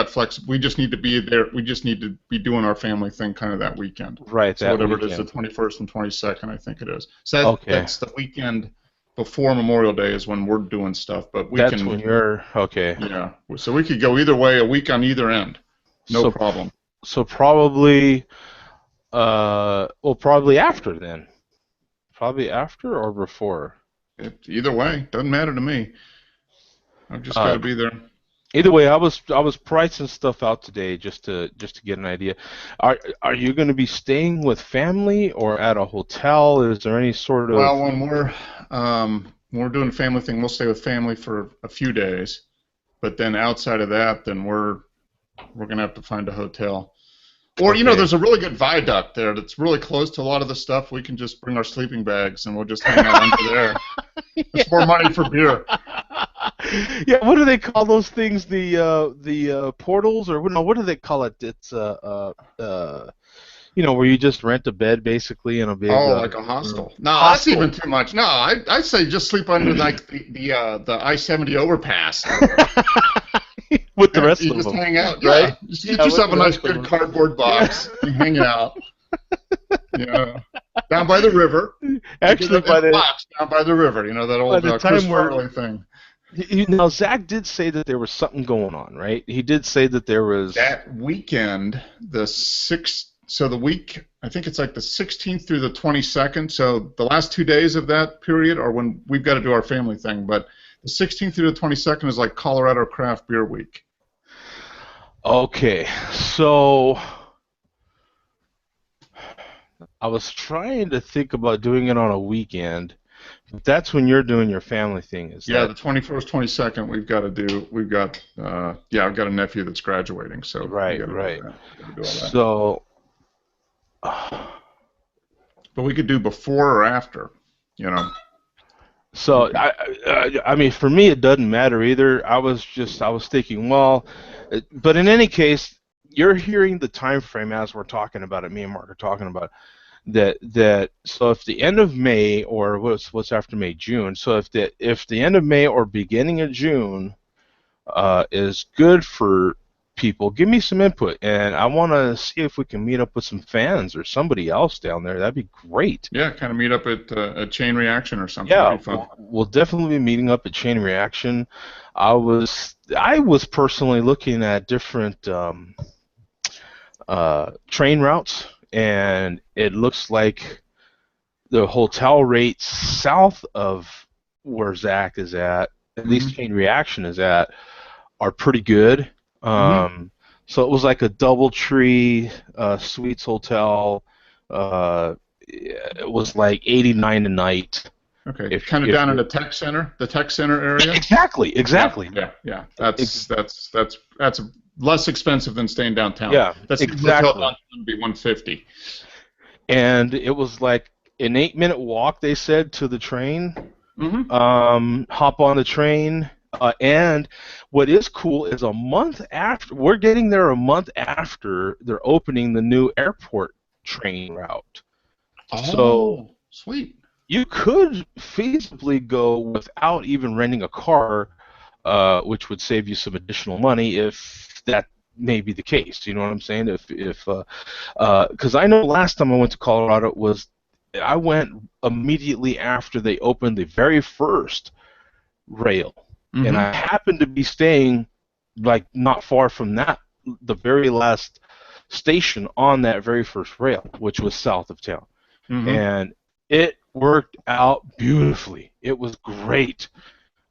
flex. We just need to be there. We just need to be doing our family thing kind of that weekend. Right. So whatever it is, the 21st and 22nd, I think it is. So that's the weekend before Memorial Day is when we're doing stuff. But that's when you're okay. Yeah. So we could go either way, a week on either end, no problem. So probably, probably after then. Probably after or before. Either way, doesn't matter to me. I've just got to be there. Either way, I was pricing stuff out today just to get an idea. Are you going to be staying with family or at a hotel? Is there any sort of... Well, when we're doing a family thing, we'll stay with family for a few days, but then outside of that, then we're going to have to find a hotel. Or there's a really good viaduct there that's really close to a lot of the stuff. We can just bring our sleeping bags and we'll just hang out under there. It's more money for beer. Yeah, what do they call those things? The portals, or no? What do they call it? It's where you just rent a bed basically in a big. Oh, like a hostel. No, that's even too much. No, I say just sleep under like the I-70 overpass. With the rest of them. You just hang out, right? Yeah. Just get yourself a nice good cardboard box and hang out. Down by the river. Actually, down by the river, that old Chris Farley thing. Now, Zach did say that there was something going on, right? He did say that there was... That weekend, the week I think it's like the 16th through the 22nd. So the last 2 days of that period are when we've got to do our family thing. But the 16th through the 22nd is like Colorado Craft Beer Week. Okay, so I was trying to think about doing it on a weekend, but that's when you're doing your family thing, is Yeah, that? the 21st, 22nd, I've got a nephew that's graduating, so we Right, got to do right. that. Gotta do all that. So, But we could do before or after, you know. so I mean, for me, it doesn't matter either. I was thinking, well, but in any case, you're hearing the time frame as we're talking about it. Me and Mark are talking about that. So if the end of May, or what's after May, June. So if the end of May or beginning of June is good for people, give me some input, and I want to see if we can meet up with some fans or somebody else down there. That'd be great. Yeah, kind of meet up at a Chain Reaction or something. Yeah, That'd be fun. we'll definitely be meeting up at Chain Reaction. I was personally looking at different train routes, and it looks like the hotel rates south of where Zach is at least Chain Reaction is at, are pretty good. So it was like a DoubleTree Suites hotel. It was like 89 a night. Okay, kind of down in the tech center area. Exactly. Yeah. That's less expensive than staying downtown. Yeah, That's exactly. The hotel downtown would be $150. And it was like an 8-minute walk, they said, to the train. Hop on the train. And what is cool is a month after, we're getting there a month after they're opening the new airport train route. Oh, so sweet. You could feasibly go without even renting a car, which would save you some additional money if that may be the case. You know what I'm saying? Because I know last time I went to Colorado I went immediately after they opened the very first rail. And I happened to be staying like not far from the very last station on that very first rail, which was south of town. And it worked out beautifully. It was great.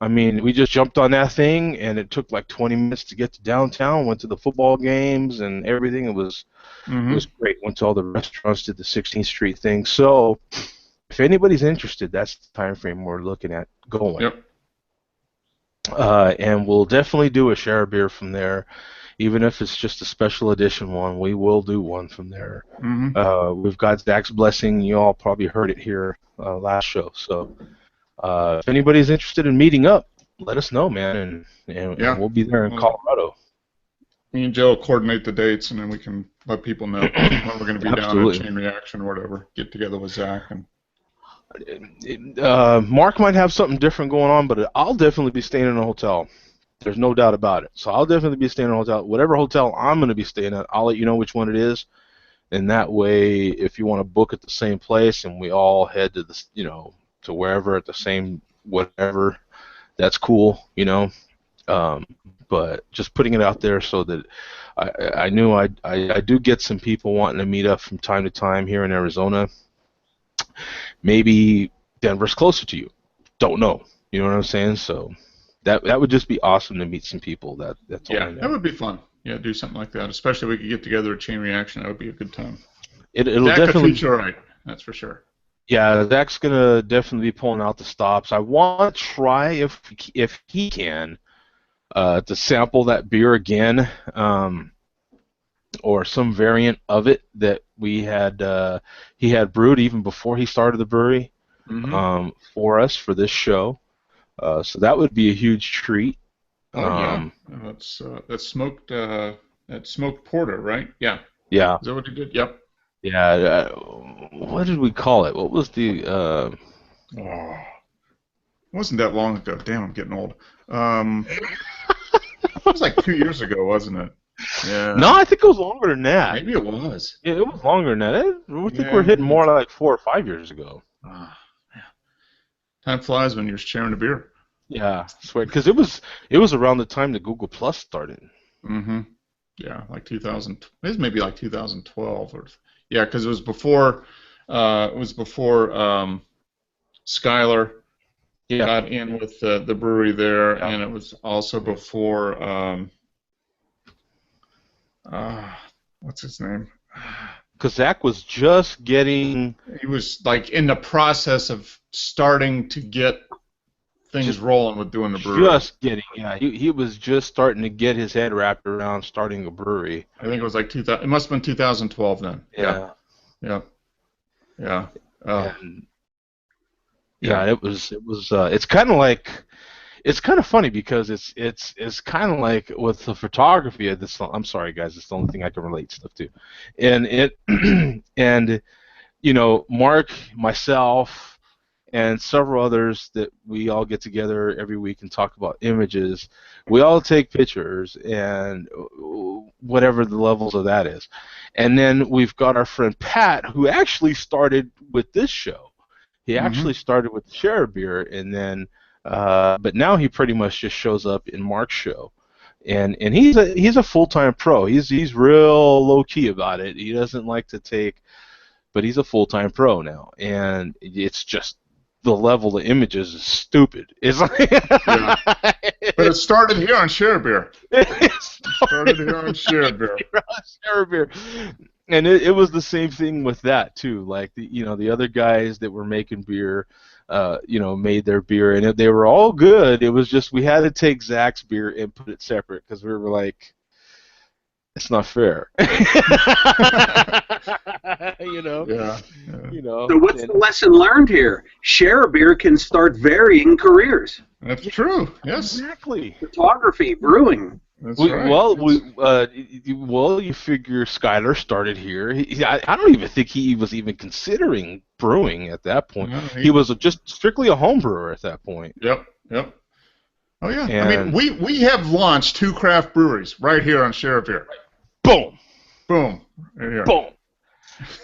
I mean, we just jumped on that thing, and it took like 20 minutes to get to downtown. Went to the football games and everything. It was great. Went to all the restaurants, did the 16th Street thing. So, if anybody's interested, that's the time frame we're looking at going. Yep. And we'll definitely do a share beer from there, even if it's just a special edition one. We will do one from there. We've got Zach's blessing. You all probably heard it here last show. So if anybody's interested in meeting up, let us know, man, and we'll be there in Colorado. Me and Joe will coordinate the dates, and then we can let people know when we're going to be down at Chain Reaction or whatever. Get together with Zach and. Mark might have something different going on, but I'll definitely be staying in a hotel. There's no doubt about it. So I'll definitely be staying in a hotel. Whatever hotel I'm going to be staying at, I'll let you know which one it is. And that way, if you want to book at the same place and we all head to to wherever at the same whatever, that's cool, But just putting it out there so that I knew I do get some people wanting to meet up from time to time here in Arizona. Maybe Denver's closer to you. Don't know. You know what I'm saying? So that would just be awesome to meet some people. That's all I know. That would be fun. Yeah, do something like that. Especially if we could get together at Chain Reaction. That would be a good time. It'll Zach definitely be all right. That's for sure. Yeah, Zach's gonna definitely be pulling out the stops. I want to try if he can to sample that beer again. Or some variant of it that he had brewed even before he started the brewery for us for this show. So that would be a huge treat. That's smoked porter, right? Yeah. Yeah. Is that what he did? Yep. Yeah. What did we call it? What was the? It wasn't that long ago. Damn, I'm getting old. It was like 2 years ago, wasn't it? Yeah. No, I think it was longer than that. Maybe it was. Yeah, it was longer than that. I think we're hitting more like 4 or 5 years ago. Time flies when you're sharing a beer. Yeah, I swear, because it was around the time that Google Plus started. Yeah, like 2000. It was maybe like 2012 or Yeah, because it was before Skylar Yeah, got in with the brewery there, and it was also before what's his name? because Zach was just getting He was like in the process of starting to get things just rolling with doing the brewery. yeah, he was just starting to get his head wrapped around starting a brewery. I think it was like 2000. It must have been 2012 then. Yeah, Yeah. Yeah. and yeah, it was it's kind of like. It's kind of funny because it's kind of like with the photography. I'm sorry, guys. It's the only thing I can relate stuff to, and it and you know, Mark, myself, and several others that we all get together every week and talk about images. We all take pictures and whatever the levels of that is, and then we've got our friend Pat who actually started with this show. He actually started with Share a Beer, and then, but now he pretty much just shows up in Mark's show, and he's a full-time pro. He's real low key about it. He doesn't like to take, but he's a full-time pro now, and it's just the level of images is stupid. It's like, Yeah. But it started here on Share a Beer. it Started here on Share a Beer. Share a Beer. And it was the same thing with that too. Like the other guys that were making beer, made their beer, and they were all good. It was just we had to take Zach's beer and put it separate because we were like, it's not fair. Yeah. So what's the lesson learned here? Share a Beer can start varying careers. That's true. Yes. Exactly. Photography, brewing. That's right. You figure Skylar started here. I don't even think he was even considering brewing at that point. No, he was just strictly a home brewer at that point. Yep. Oh yeah. I mean, we have launched 2 craft breweries right here on Share a Beer. Boom. Boom. Right here. Boom.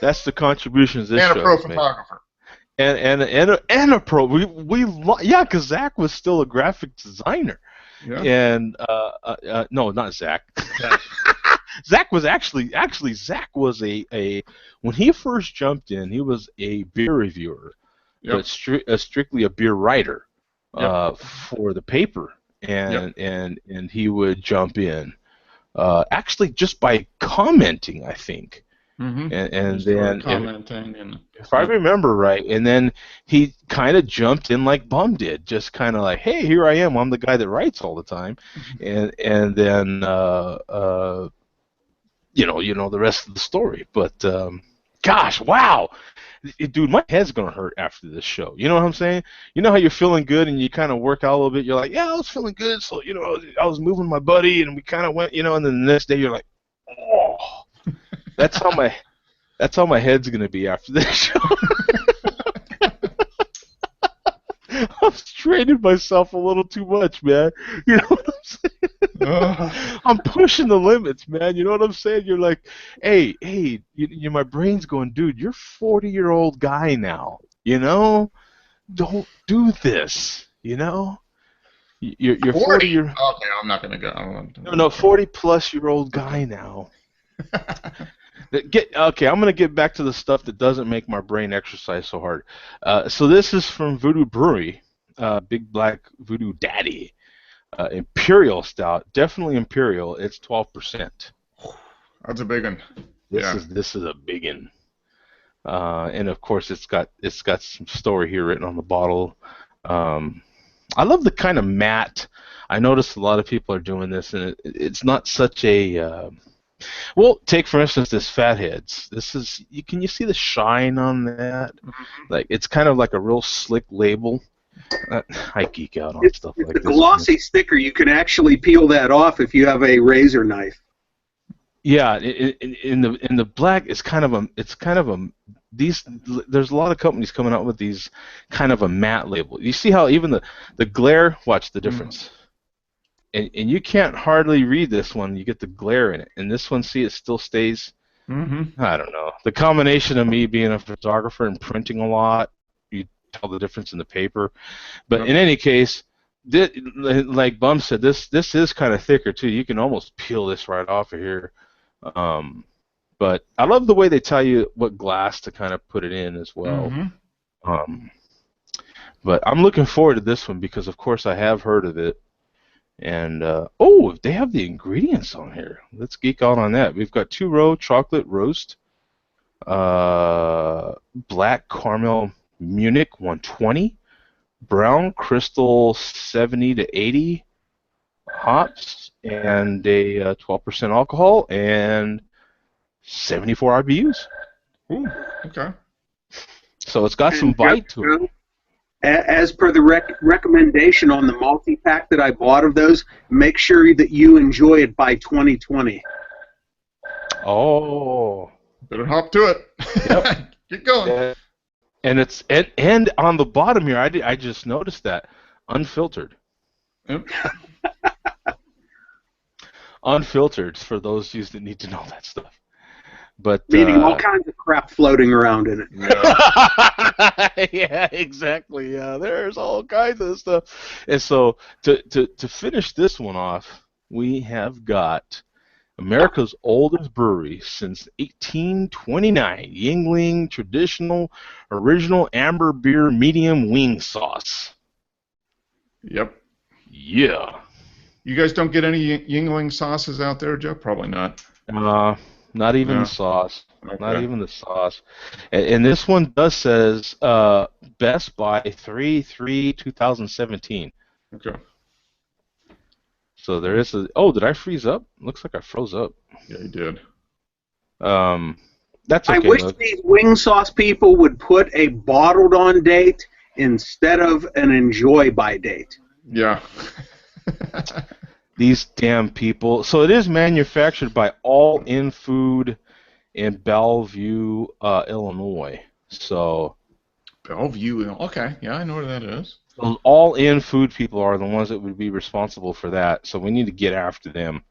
That's the contributions this show And a pro has made. photographer. And a pro. Because Zach was still a graphic designer. Yeah. And no, not Zach. Zach was actually Zach was a when he first jumped in, he was a beer reviewer, but strictly a beer writer for the paper, and he would jump in actually just by commenting, I think. Mm-hmm. And then commenting if I remember right, and then he kind of jumped in like Bum did, just kind of like, hey, here I am, I'm the guy that writes all the time, and then the rest of the story. But gosh, wow, dude, my head's gonna hurt after this show. You know what I'm saying? You know how you're feeling good and you kind of work out a little bit. You're like, yeah, I was feeling good, so I was moving my buddy, and we kind of went, and then the next day you're like, oh. That's how my head's gonna be after this show. I've strained myself a little too much, man. You know what I'm saying? I'm pushing the limits, man. You know what I'm saying? You're like, hey, my brain's going, dude, you're a 40-year-old guy now. Don't do this. You're 40. Okay, I'm not gonna go. No, 40-plus-year-old guy now. Okay, I'm going to get back to the stuff that doesn't make my brain exercise so hard. So this is from Voodoo Brewery, Big Black Voodoo Daddy. Imperial Stout, definitely Imperial. It's 12%. That's a big one. This is a big one. And of course, it's got some story here written on the bottle. I love the kind of matte. I noticed a lot of people are doing this, and it's not such a. Well, take for instance this Fatheads. Can you see the shine on that? Like it's kind of like a real slick label. I geek out on stuff like this. It's a glossy sticker. You can actually peel that off if you have a razor knife. Yeah, in the black, there's a lot of companies coming out with these kind of a matte label. You see how even the glare. Watch the difference. And you can't hardly read this one. You get the glare in it. And this one, see, it still stays. Mm-hmm. I don't know. The combination of me being a photographer and printing a lot, you tell the difference in the paper. But in any case, like Bum said, this is kind of thicker too. You can almost peel this right off of here. But I love the way they tell you what glass to kind of put it in as well. Mm-hmm. But I'm looking forward to this one because, of course, I have heard of it. And, oh, they have the ingredients on here. Let's geek out on that. We've got 2-row chocolate roast, black caramel Munich 120, brown crystal 70 to 80 hops, and a 12% alcohol, and 74 IBUs. Ooh, okay. So it's got some bite to it. As per the recommendation on the multi-pack that I bought of those, make sure that you enjoy it by 2020. Oh. Better hop to it. Yep. Get going. And it's and on the bottom here, I just noticed that unfiltered. Yep. Unfiltered for those of you that need to know that stuff. But meaning all kinds of crap floating around in it. Yeah, yeah, exactly. Yeah, there's all kinds of stuff. And so to finish this one off, we have got America's oldest brewery since 1829, Yuengling traditional original amber beer medium wing sauce. Yep. Yeah. You guys don't get any Yuengling sauces out there, Joe? Probably not. Not even No. the sauce. Okay. Not even the sauce. And this one does says Best by 3/3/2017. Okay. So there is a. Oh, did I freeze up? Looks like I froze up. Yeah, you did. That's okay. I wish these wing sauce people would put a bottled on date instead of an enjoy by date. Yeah. These damn people. So it is manufactured by All In Food in Bellevue, Illinois. So Bellevue. Okay. Yeah, I know where that is. those All In Food people are the ones that would be responsible for that. So we need to get after them.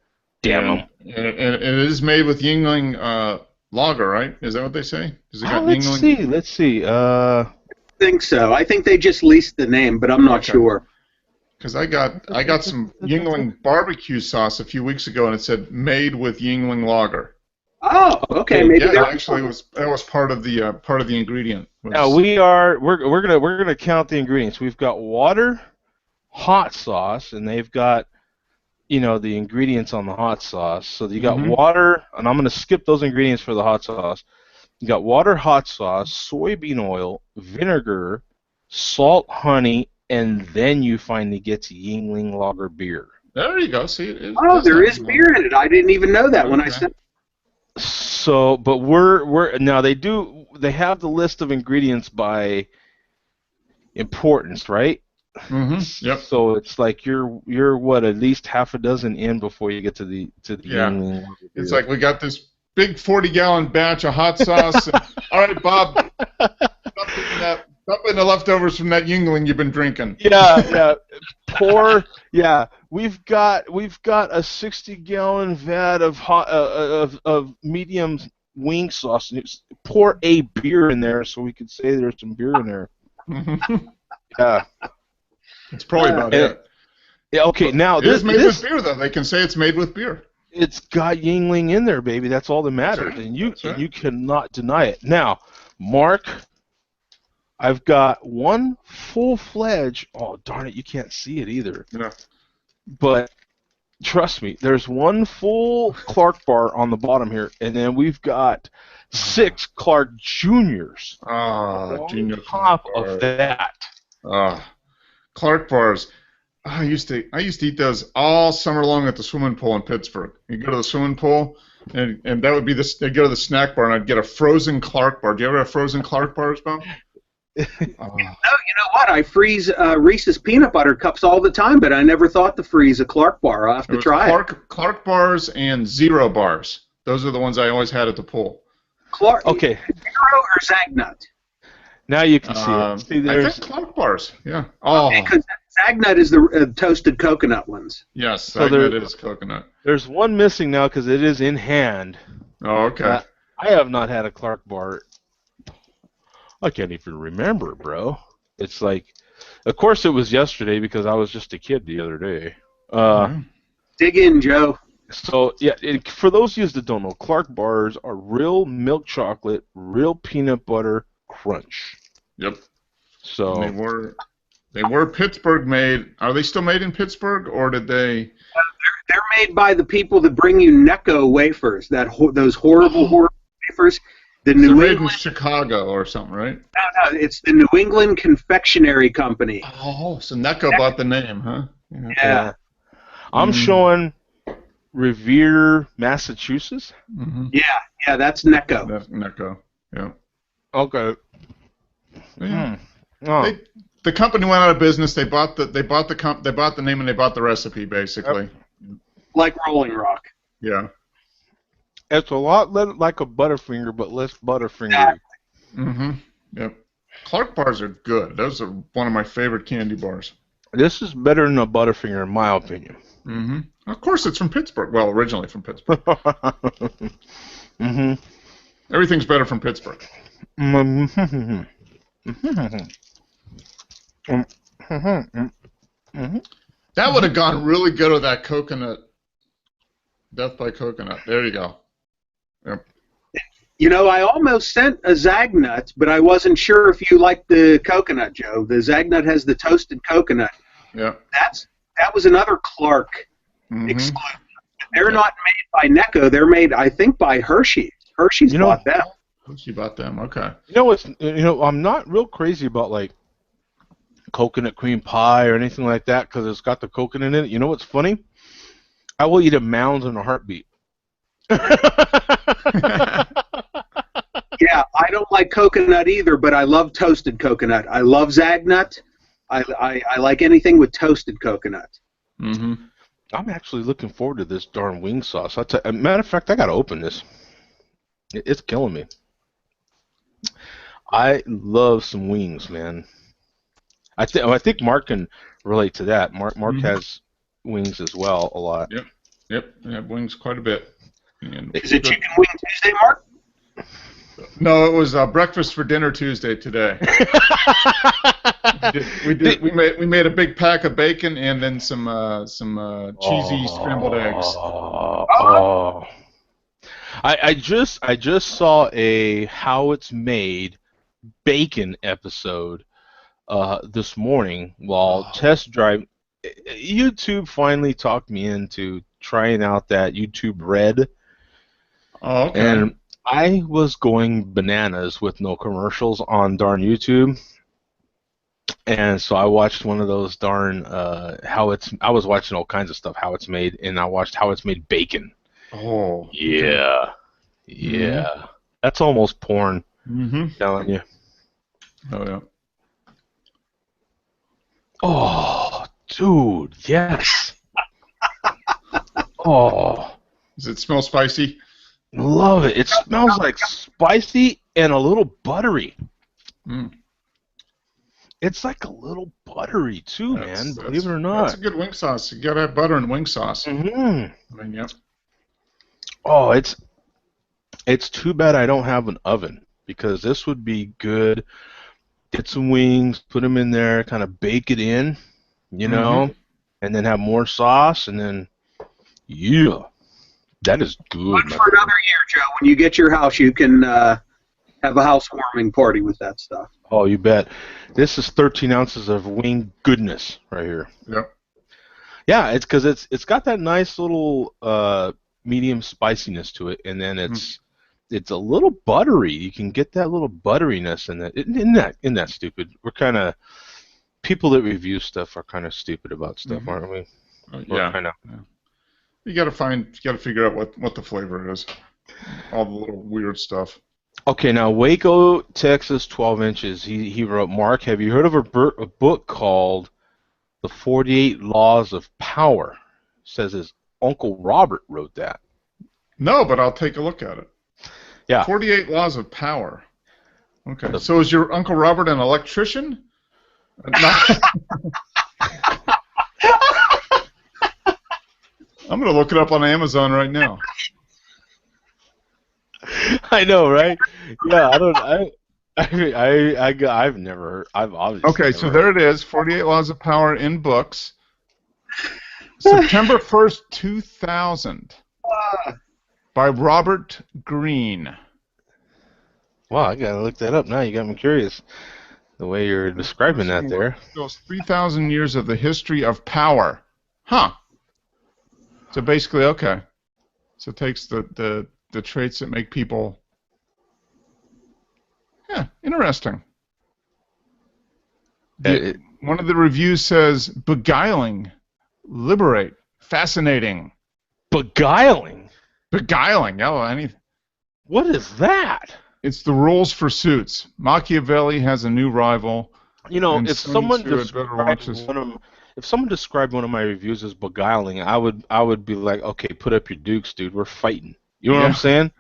Damn them. And it is made with Yuengling lager, right? Is that what they say? Does it got Let's Yuengling? see. I think so. I think they just leased the name, but I'm not sure. Because I got some Yuengling barbecue sauce a few weeks ago, and it said made with Yuengling lager. Oh, okay. Maybe Yeah, they're actually, that was part of the ingredient. Now we're gonna count the ingredients. We've got water, hot sauce, and they've got the ingredients on the hot sauce. So you got water, and I'm gonna skip those ingredients for the hot sauce. You got water, hot sauce, soybean oil, vinegar, salt, honey, and then you finally get to Yuengling lager beer. There you go. See, there is beer in it. I didn't even know that when I said. So, but we're now they have the list of ingredients by importance, right? Mm-hmm. Yep. So it's like you're what, at least half a dozen in before you get to the Yuengling lager beer. It's like we got this big 40-gallon batch of hot sauce. And, all right, Bob, dump in the leftovers from that Yuengling you've been drinking. Yeah. We've got a 60-gallon vat of hot of medium wing sauce. Pour a beer in there so we could say there's some beer in there. Yeah. That's probably about it. Yeah. Okay. Now it is made with beer, though. They can say it's made with beer. It's got Yuengling in there, baby. That's all that matters, and you cannot deny it. Now, Mark, I've got one full-fledged. Oh, darn it! You can't see it either. Yeah. But trust me, there's one full Clark bar on the bottom here, and then we've got 6 Clark Juniors. Junior top of that. Clark bars. I used to eat those all summer long at the swimming pool in Pittsburgh. You go to the swimming pool, and that would be this. I'd go to the snack bar, and I'd get a frozen Clark bar. Do you ever have frozen Clark bars, Bob? No, you know what? I freeze Reese's peanut butter cups all the time, but I never thought to freeze a Clark bar. I'll have to try it. Clark bars and Zero bars. Those are the ones I always had at the pool. Clark. Okay. Zero or Zagnut? Now you can see it. See, I think Clark bars. Yeah. Oh. Because Zagnut is the toasted coconut ones. Yes, Zagnut is coconut. There's one missing now because it is in hand. Oh, okay. I have not had a Clark bar. I can't even remember, bro. It's like, of course it was yesterday because I was just a kid the other day. Dig in, Joe. So yeah, for those of you that don't know, Clark bars are real milk chocolate, real peanut butter crunch. Yep. And So they were Pittsburgh made. Are they still made in Pittsburgh, or did they? They're made by the people that bring you Necco wafers, those horrible wafers. The They're New made in England, Chicago or something, right? no, it's the New England Confectionery Company. Oh, so Necco bought the name, huh? Yeah. Yeah. I'm showing Revere, Massachusetts. Mm-hmm. Yeah, that's Necco. That's Necco. Yeah. Okay. Yeah. Oh. The company went out of business. They bought the name and they bought the recipe basically. Yep. Like Rolling Rock. Yeah. It's a lot like a Butterfinger, but less Butterfinger. Mm-hmm. Yep. Clark bars are good. Those are one of my favorite candy bars. This is better than a Butterfinger, in my opinion. Mm-hmm. Of course, it's from Pittsburgh. Well, originally from Pittsburgh. Mm-hmm. Everything's better from Pittsburgh. Mm-hmm. That would have gone really good with that coconut. Death by coconut. There you go. Yep. You know, I almost sent a Zagnut, but I wasn't sure if you liked the coconut, Joe. The Zagnut has the toasted coconut. Yeah. That was another Clark exclusive. They're not made by Necco. They're made, I think, by Hershey. Hershey's bought them. Hershey bought them. Okay. I'm not real crazy about like coconut cream pie or anything like that because it's got the coconut in it. You know what's funny? I will eat a mound in a heartbeat. Yeah, I don't like coconut either, but I love toasted coconut. I love Zagnut. I like anything with toasted coconut. Mm-hmm. I'm actually looking forward to this darn wing sauce. Matter of fact, I gotta open this. It's killing me. I love some wings, man. I think Mark can relate to that. Mark has wings as well a lot. Yep. I have wings quite a bit. Is it Chicken Wing Tuesday, Mark? No, it was breakfast for dinner Tuesday today. We made a big pack of bacon and then some cheesy scrambled eggs. I just saw a how it's made bacon episode this morning while test driving. YouTube finally talked me into trying out that YouTube Red. Oh, okay. And I was going bananas with no commercials on darn YouTube. And so I watched one of those darn I was watching all kinds of stuff, how it's made, and I watched how it's made bacon. Oh. Yeah. Yeah. That's almost porn. Mm-hmm. Telling you. Oh, yeah. Oh, dude, yes. Oh. Does it smell spicy? Love it. It smells like spicy and a little buttery. Mm. It's like a little buttery too, man. Believe it or not. That's a good wing sauce. You gotta have butter in wing sauce. Mm-hmm. I mean, yep. Oh, it's too bad I don't have an oven because this would be good. Get some wings, put them in there, kind of bake it in, you know, and then have more sauce, and then that is good. But for another year, Joe, when you get your house, you can have a housewarming party with that stuff. Oh, you bet. This is 13 ounces of wing goodness right here. Yep. Yeah, it's because it's got that nice little medium spiciness to it, and then it's a little buttery. You can get that little butteriness in that. Isn't that stupid? We're kind of people that review stuff are kind of stupid about stuff, aren't we? Yeah. Kind of. Yeah. You gotta figure out what the flavor is. All the little weird stuff. Okay, now Waco, Texas, 12 inches. He wrote, Mark, have you heard of a book called The 48 Laws of Power? Says his Uncle Robert wrote that. No, but I'll take a look at it. Yeah. 48 Laws of Power. Okay. So is your Uncle Robert an electrician? I'm going to look it up on Amazon right now. I know, right? Yeah, I've never heard. I've obviously. Okay, so there it is. 48 Laws of Power in books. September 1st, 2000, by Robert Greene. Wow, I gotta look that up now. You got me curious. The way you're describing that there. Those 3,000 years of the history of power. Huh. So basically, okay. So it takes the traits that make people. Yeah, interesting. One of the reviews says, beguiling, liberate, fascinating. Beguiling? Beguiling, yeah, well, anything. What is that? It's the rules for Suits. Machiavelli has a new rival. You know, if someone described one of my reviews as beguiling, I would be like, okay, put up your dukes, dude. We're fighting. You know what I'm saying?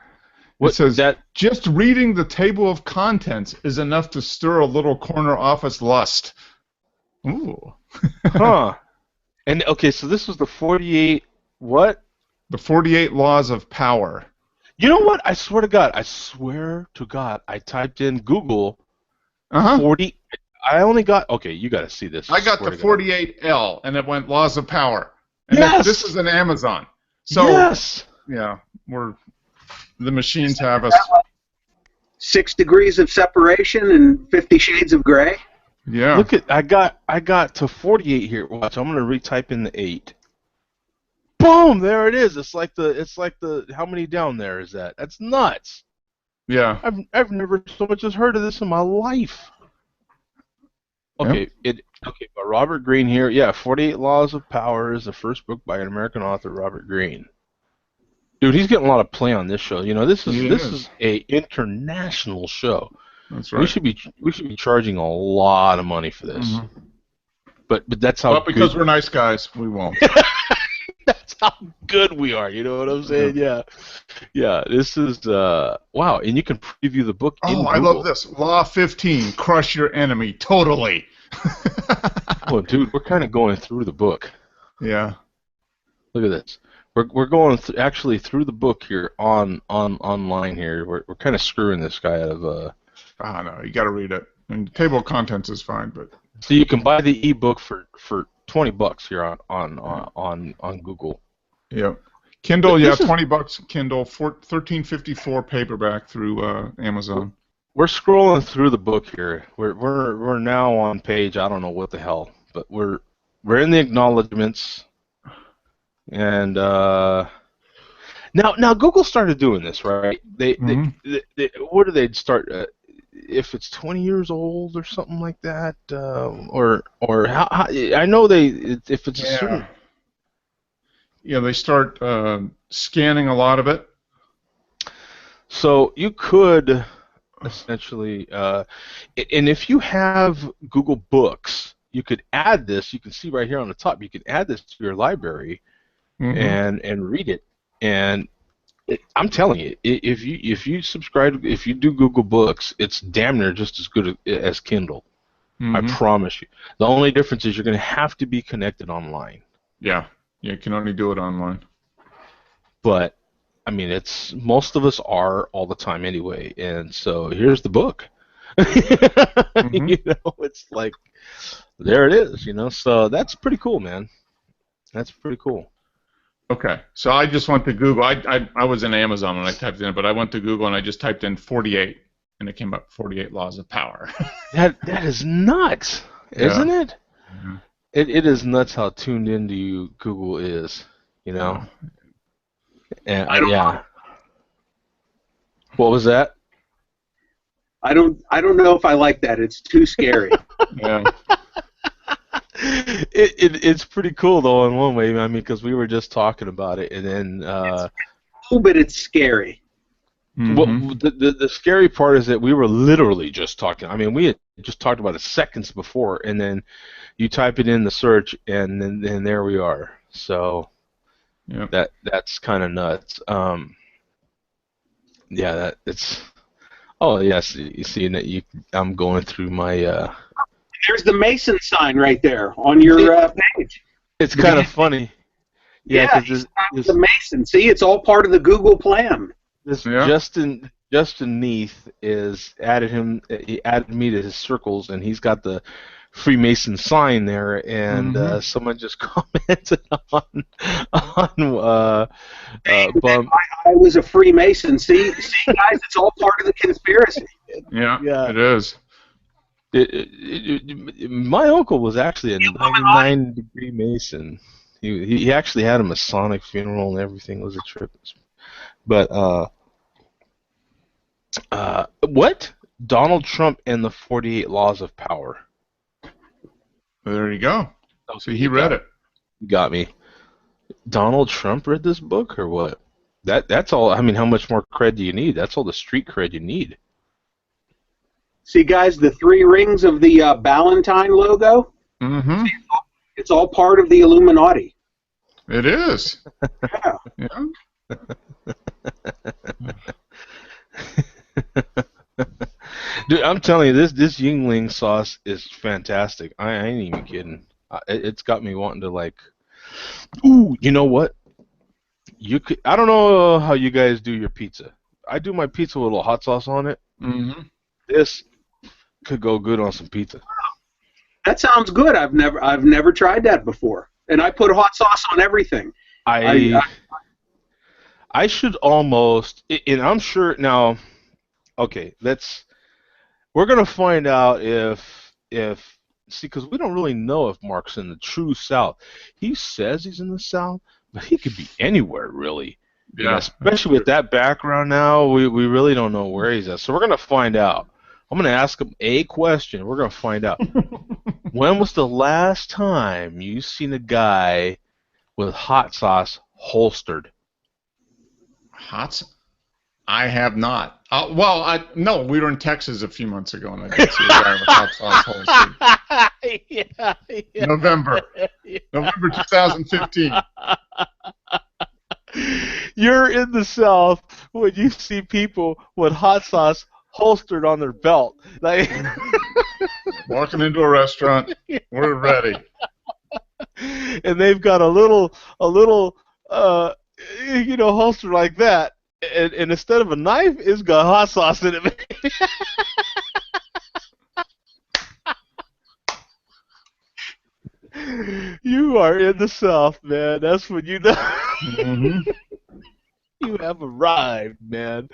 It says, just reading the table of contents is enough to stir a little corner office lust. Ooh. Huh. And, okay, so this was the 48, what? The 48 Laws of Power. You know what? I swear to God, I typed in Google 40. I only got, okay, you got to see this. I got the 48L, and it went Laws of Power. And this is an Amazon. So, yeah, the machines have us. 6 degrees of separation and 50 shades of gray. Yeah. Look at, I got to 48 here. Watch, I'm gonna retype in the 8. Boom! There it is. It's like the how many down there is that? That's nuts. Yeah. I've never so much as heard of this in my life. Okay, by Robert Greene here. Yeah, 48 Laws of Power is the first book by an American author, Robert Greene. Dude, he's getting a lot of play on this show. You know, this is a international show. That's right. We should be charging a lot of money for this. Mm-hmm. But that's how. But because we're nice guys, we won't. That's how good we are. You know what I'm saying? Yeah. This is wow, and you can preview the book. Oh, I love this. Law 15: crush your enemy totally. Oh, dude, we're kind of going through the book. Yeah. Look at this. We're going actually through the book here online here. We're kind of screwing this guy out of. Ah, no, you got to read it. And the table of contents is fine, but. So you can buy the ebook for $20 here on Google. Yep. Kindle, $20 Kindle, $13.54 paperback through Amazon. We're scrolling through the book here. We're now on page, I don't know what the hell, but we're in the acknowledgments, and now Google started doing this, right? They where do they start? If it's 20 years old or something like that, or how I know if it's a certain. Yeah, they start scanning a lot of it. So you could essentially, and if you have Google Books, you could add this. You can see right here on the top. You can add this to your library, and read it. And I'm telling you, if you subscribe, if you do Google Books, it's damn near just as good as Kindle. I promise you. The only difference is you're going to have to be connected online. Yeah, you can only do it online. But I mean, most of us are all the time anyway, and so here's the book. You know, it's like there it is. You know, so that's pretty cool, man. That's pretty cool. Okay, so I just went to Google. I was in Amazon when I typed it in, but I went to Google and I just typed in 48, and it came up 48 Laws of Power. that is nuts, isn't it? Mm-hmm. It is nuts how tuned into you Google is, you know. And What was that? I don't know if I like that. It's too scary. Yeah. It's pretty cool though in one way. I mean, because we were just talking about it, and then it's cool, but it's scary. Well, the scary part is that we were literally just talking. I mean, we had just talked about it seconds before, and then you type it in the search, and then there we are. So that's kind of nuts. It's. Oh yes, you see that I'm going through my. There's the Mason sign right there on your page. It's kind of funny. Yeah, the Mason. See, it's all part of the Google plan. Justin Neath he added me to his circles, and he's got the Freemason sign there, and someone just commented on Bum. I was a Freemason. See, guys, it's all part of the conspiracy. Yeah, Yeah. it is. My uncle was actually a 99-degree Mason. He actually had a Masonic funeral and everything. It was a trip. But what? Donald Trump and the 48 Laws of Power. There you go. So he read it. You got me. Donald Trump read this book or what? That's all. I mean, how much more cred do you need? That's all the street cred you need. See, guys, the 3 rings of the Ballantine logo. Mm-hmm. It's all part of the Illuminati. It is. Yeah. Yeah. Dude, I'm telling you, this Yingling sauce is fantastic. I ain't even kidding. It's got me wanting to like. Ooh, you know what? You could. I don't know how you guys do your pizza. I do my pizza with a little hot sauce on it. Mm-hmm. This could go good on some pizza. That sounds good. I've never tried that before. And I put hot sauce on everything. I should almost, and I'm sure now. Okay, we're gonna find out if see, because we don't really know if Mark's in the true South. He says he's in the South, but he could be anywhere really. Yeah. You know, especially with that background now, we really don't know where he's at. So we're gonna find out. I'm gonna ask him a question. We're gonna find out. When was the last time you seen a guy with hot sauce holstered? I have not. No, we were in Texas a few months ago, and I did see a guy with hot sauce holstered. Yeah. November 2015. You're in the South when you see people with hot sauce holstered on their belt, like Walking into a restaurant, we're ready. And they've got a little holster like that, and instead of a knife, it's got hot sauce in it. You are in the South, man. That's when you know. Mm-hmm. You have arrived, man.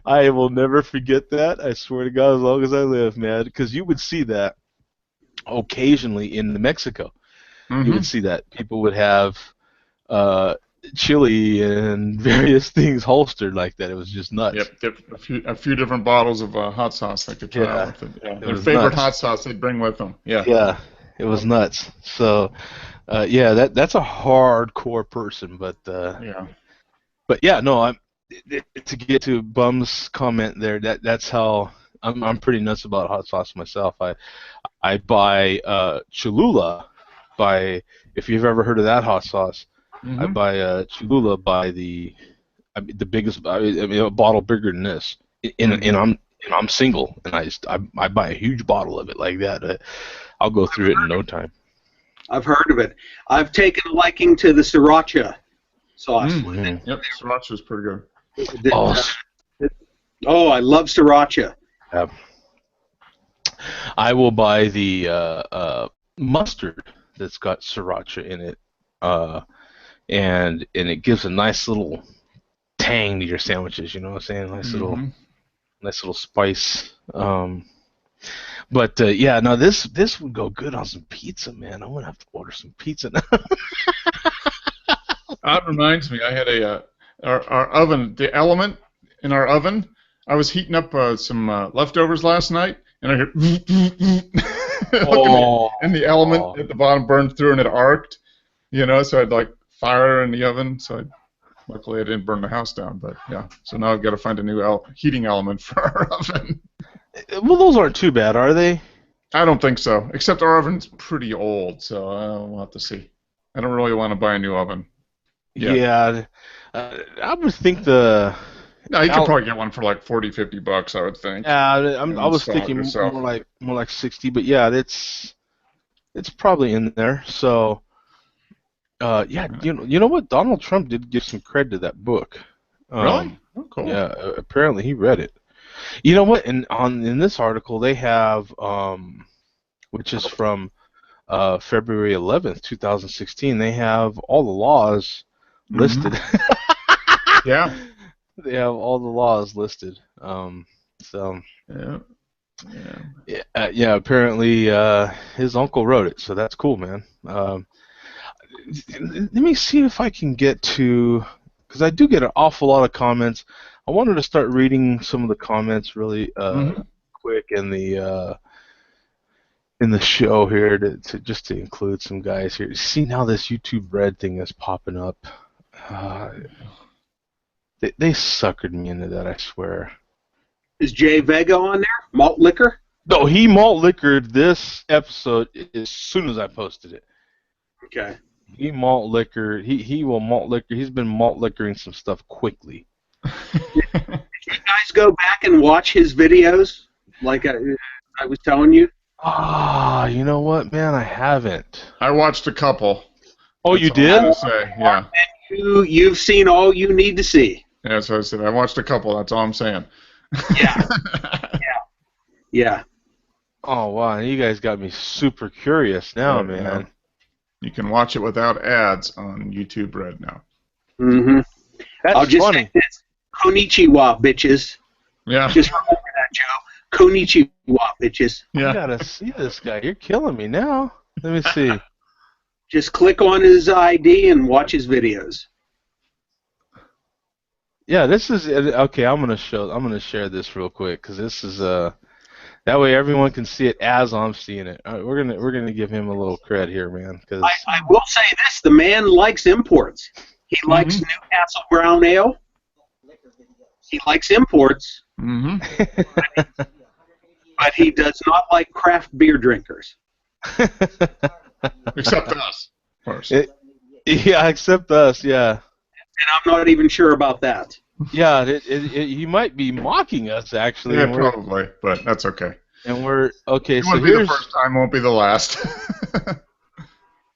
I will never forget that. I swear to God, as long as I live, man. Because you would see that occasionally in Mexico. Mm-hmm. You would see that people would have chili and various things holstered like that. It was just nuts. Yep, a few different bottles of hot sauce they could try out with it. Yeah. Their favorite nuts. hot sauce they'd bring with them. Yeah. Yeah, it was nuts. So, that's a hardcore person, but Yeah. But yeah, no, to get to Bum's comment there, that's how I'm pretty nuts about hot sauce myself. I buy Cholula if you've ever heard of that hot sauce. Mm-hmm. I buy Cholula by the biggest, a bottle bigger than this. And I'm single, and I buy a huge bottle of it like that. I'll go through it in no time. I've heard of it. I've taken a liking to the sriracha sauce. Mm-hmm. Yep, sriracha's pretty good. I love sriracha. Yeah. I will buy the mustard that's got sriracha in it, and it gives a nice little tang to your sandwiches. You know what I'm saying? Nice little spice. But no, this would go good on some pizza, man. I'm gonna have to order some pizza now. That reminds me, I had our oven, the element in our oven. I was heating up some leftovers last night, and I heard and the element at the bottom burned through, and it arced. So I'd like fire in the oven. So luckily I didn't burn the house down. But yeah, so now I've got to find a new heating element for our oven. Well, those aren't too bad, are they? I don't think so. Except our oven's pretty old, so we'll have to see. I don't really want to buy a new oven. Yeah, I would think No, you could probably get one for like $40-$50, I would think. Yeah, I was thinking more like 60, but yeah, it's probably in there. So, you know what? Donald Trump did give some credit to that book. Really? Oh, cool. Yeah, apparently he read it. You know what? In this article, they have which is from February 11th, 2016. They have all the laws listed. Yeah. They have all the laws listed. So Yeah. yeah. Apparently, his uncle wrote it, so that's cool, man. Let me see if I can get to, because I do get an awful lot of comments. I wanted to start reading some of the comments really quick in the show here to just to include some guys here. See now this YouTube Red thing is popping up. They suckered me into that, I swear. Is Jay Vega on there? Malt liquor? No, he malt liquored this episode as soon as I posted it. Okay. He malt liquor. He will malt liquor. He's been malt liquoring some stuff quickly. Did you guys go back and watch his videos, like I was telling you? Ah, you know what, man? I haven't. I watched a couple. Oh, That's you all did? I'm gonna say. Yeah. You've seen all you need to see. Yeah, that's what I said. I watched a couple. That's all I'm saying. Yeah. Yeah. Oh, wow. You guys got me super curious now, Yeah, man. yeah. You can watch it without ads on YouTube Red now. Mm-hmm. That's I'll just funny. say this. Konnichiwa, bitches. Yeah. Just remember that, Joe. Konnichiwa, bitches. I Yeah. gotta see this guy. You're killing me now. Let me see. Just click on his ID and watch his videos. Yeah, this is okay. I'm gonna share this real quick because this is that way everyone can see it as I'm seeing it. All right, we're gonna give him a little cred here, man. Because I will say this: the man likes imports. He likes Newcastle Brown Ale. He likes imports, Mm-hmm. but he does not like craft beer drinkers. Except us, of course. yeah, except us. Yeah. And I'm not even sure about that. Yeah, he might be mocking us actually. Yeah, and we're, probably, but that's okay. and we're okay. It So won't be the here's first time, won't be the last.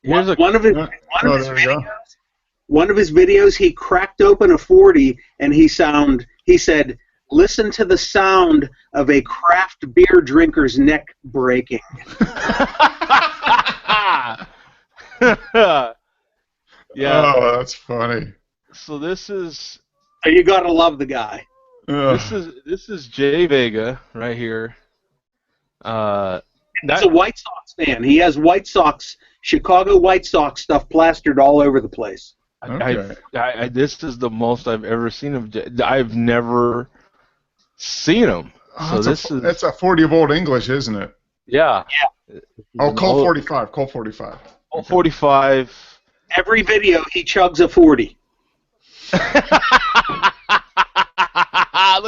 here's a One of his there we go. one of his videos, he cracked open a 40 and he said, "Listen to the sound of a craft beer drinker's neck breaking." yeah. Oh, that's funny. So this is You gotta love the guy. this is Jay Vega right here. He's a White Sox fan. He has Chicago White Sox stuff plastered all over the place. Okay. This is the most I've ever seen of Jay. I've never seen him. So That's a 40 of Old English, isn't it? yeah. Oh, Colt 45. Colt 45. Colt 45. Every video, he chugs a 40. Look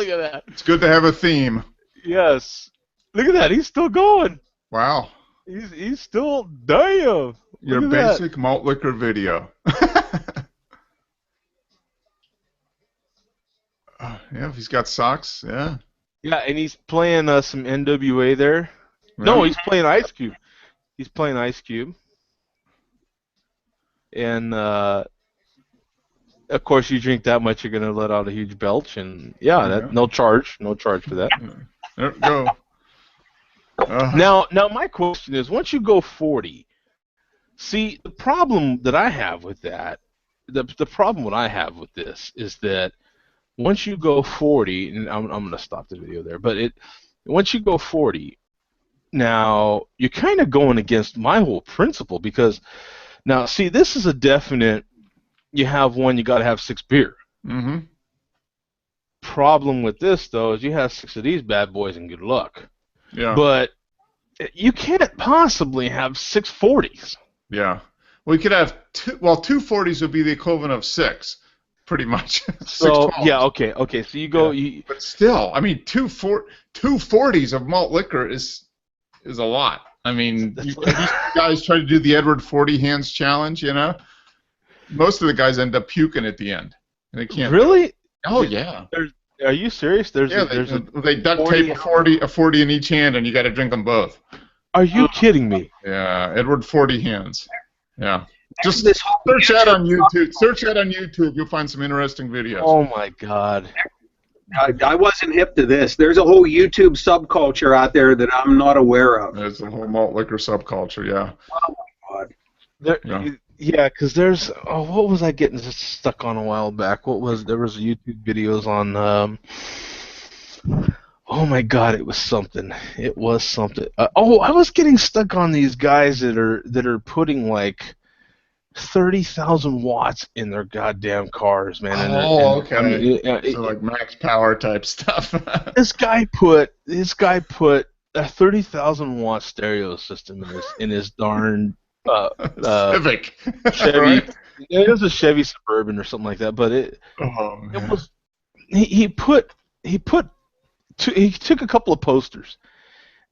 at that. It's good to have a theme. Yes. Look at that. He's still going. Wow. He's still damn. Your Look at basic malt liquor video. Yeah, if he's got socks, yeah. Yeah, and he's playing some NWA there. No, he's playing Ice Cube. He's playing Ice Cube. And, of course, you drink that much, you're going to let out a huge belch. And, no charge for that. There we go. Now, my question is, once you go 40, see, the problem that I have with that, the problem what I have with this is that once you go 40, and I'm going to stop the video there, but once you go 40, now you're kind of going against my whole principle because now, see, this is a definite, you have one, you got to have 6 beer. Mm-hmm. Problem with this, though, is you have 6 of these bad boys and good luck. Yeah. But you can't possibly have 6 40s. Yeah. We could have two 40s would be the equivalent of 6, pretty much. So, 6 yeah, okay. So you go... Yeah. But still, I mean, two 40s of malt liquor is a lot. I mean, you guys try to do the Edward 40 hands challenge, you know? Most of the guys end up puking at the end. They can't. Really? Oh, yeah. Are you serious? They duct tape a 40 in each hand, and you got to drink them both. Are you kidding me? Yeah, Edward 40 hands. Yeah. Just This whole search that on YouTube. Search that on YouTube. You'll find some interesting videos. Oh, my God. I wasn't hip to this. There's a whole YouTube subculture out there that I'm not aware of. There's a whole malt liquor subculture, yeah. Oh my God. Yeah, because there's what was I getting stuck on a while back? There was YouTube videos on oh my God, it was something. It was something. I was getting stuck on these guys that are putting like 30,000 watts in their goddamn cars, man. Okay. I mean, So like max power type stuff. this guy put a 30,000 watt stereo system in his darn Civic. Chevy. Right? It was a Chevy Suburban or something like that, but it was he took a couple of posters.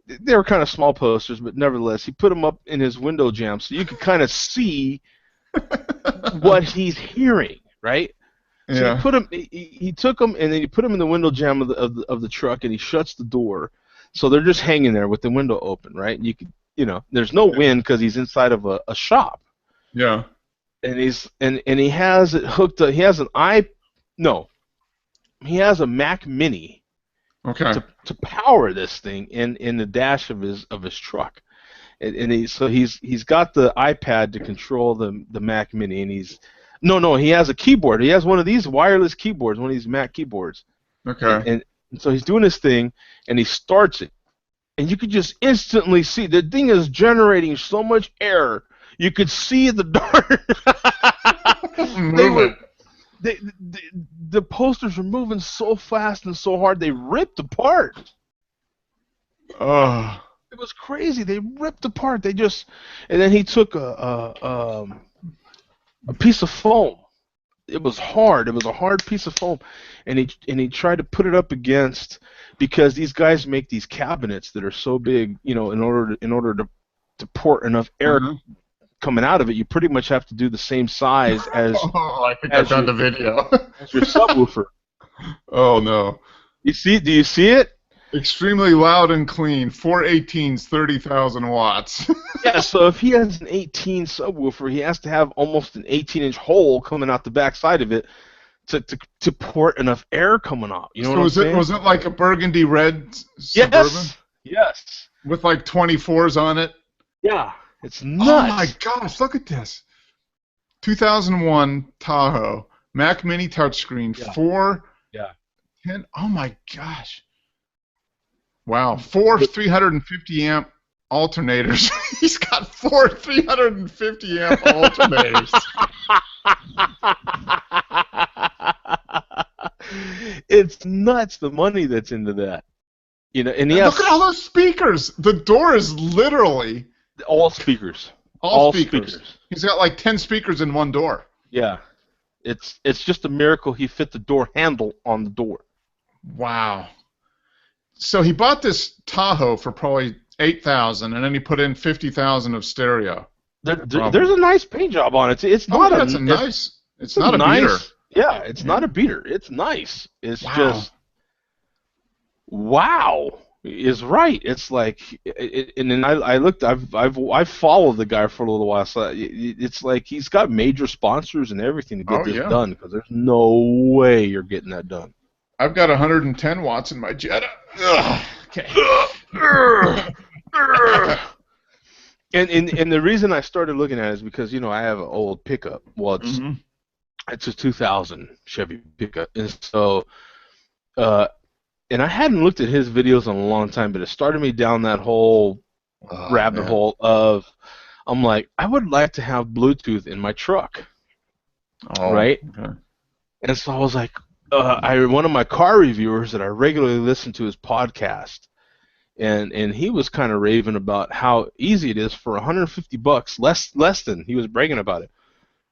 They were kind of small posters, but nevertheless, he put them up in his window jamb so you could kind of see what he's hearing, right? So he put him. He took them and then he put them in the window jamb of the truck, and he shuts the door, so they're just hanging there with the window open, right? And you could, there's no wind because he's inside of a shop. Yeah. And he has it hooked up. He has he has a Mac Mini. Okay. To power this thing in the dash of his truck, and he's got the iPad to control the Mac Mini, and he has a keyboard. He has one of these wireless keyboards, one of these Mac keyboards. Okay. And so he's doing this thing, and he starts it, and you could just instantly see the thing is generating so much air. You could see the darn. The posters were moving so fast and so hard they ripped apart. Oh. It was crazy. They ripped apart. And then he took a piece of foam. It was hard. It was a hard piece of foam, and he tried to put it up against, because these guys make these cabinets that are so big, in order to port enough air. Mm-hmm. Coming out of it, you pretty much have to do the same size as. I think I've done the video. As your subwoofer. Oh no! Do you see it? Extremely loud and clean. 418s, 30,000 watts. Yeah. So if he has an 18 subwoofer, he has to have almost an 18-inch hole coming out the back side of it to port enough air coming out. You know what I'm saying? Was it like a burgundy red Suburban? Yes. With like 24s on it. Yeah. It's nuts. Oh my gosh, look at this. 2001 Tahoe, Mac Mini touchscreen, 10. Oh my gosh. Wow, 4 350 amp alternators. He's got 4 350 amp alternators. It's nuts, the money that's into that. And look at all those speakers. The door is literally all speakers. All speakers. He's got like 10 speakers in one door. Yeah. It's just a miracle he fit the door handle on the door. Wow. So he bought this Tahoe for probably $8,000, and then he put in $50,000 of stereo. There's a nice paint job on it. It's not a nice. It's not a beater. Yeah, it's not a beater. It's nice. It's just wow. Is right. It's like, and then I looked. I've followed the guy for a little while. So it's like he's got major sponsors and everything to get this done, because there's no way you're getting that done. I've got 110 watts in my Jetta. Okay. And the reason I started looking at it is because I have an old pickup. Well, it's a 2000 Chevy pickup, and so. And I hadn't looked at his videos in a long time, but it started me down that whole rabbit hole of, I'm like, I would like to have Bluetooth in my truck, right? Okay. And so I was like, one of my car reviewers that I regularly listen to his podcast, and he was kind of raving about how easy it is for $150, less than, he was bragging about it.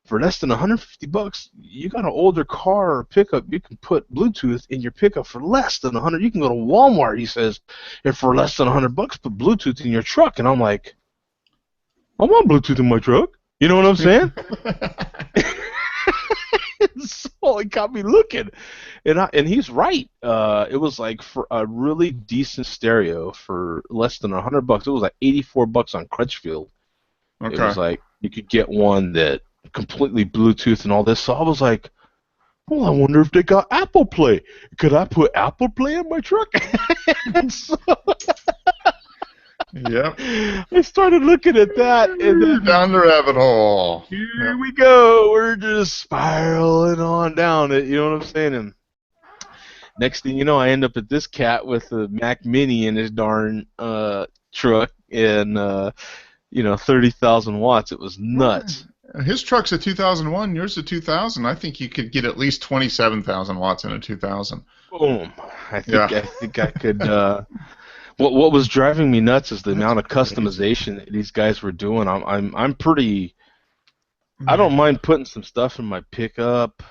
For less than $150, you got an older car or pickup, you can put Bluetooth in your pickup for less than $100. You can go to Walmart, he says, and for less than $100, put Bluetooth in your truck. And I'm like, I want Bluetooth in my truck. You know what I'm saying? So it got me looking, and he's right. It was like, for a really decent stereo for less than $100, it was like $84 on Crutchfield. Okay. It was like you could get one that completely Bluetooth and all this. So I was like, well, I wonder if they got Apple Play. Could I put Apple Play in my truck? And so Yep. I started looking at that, and then Down the rabbit hole. here we go. We're just spiraling on down it. You know what I'm saying? And next thing you know, I end up at this cat with a Mac Mini in his darn truck, and 30,000 watts. It was nuts. His truck's a 2001. Yours a 2000. I think you could get at least 27,000 watts in a 2000. Boom. I think I could. What was driving me nuts is the amount of customization that these guys were doing. I'm pretty. I don't mind putting some stuff in my pickup.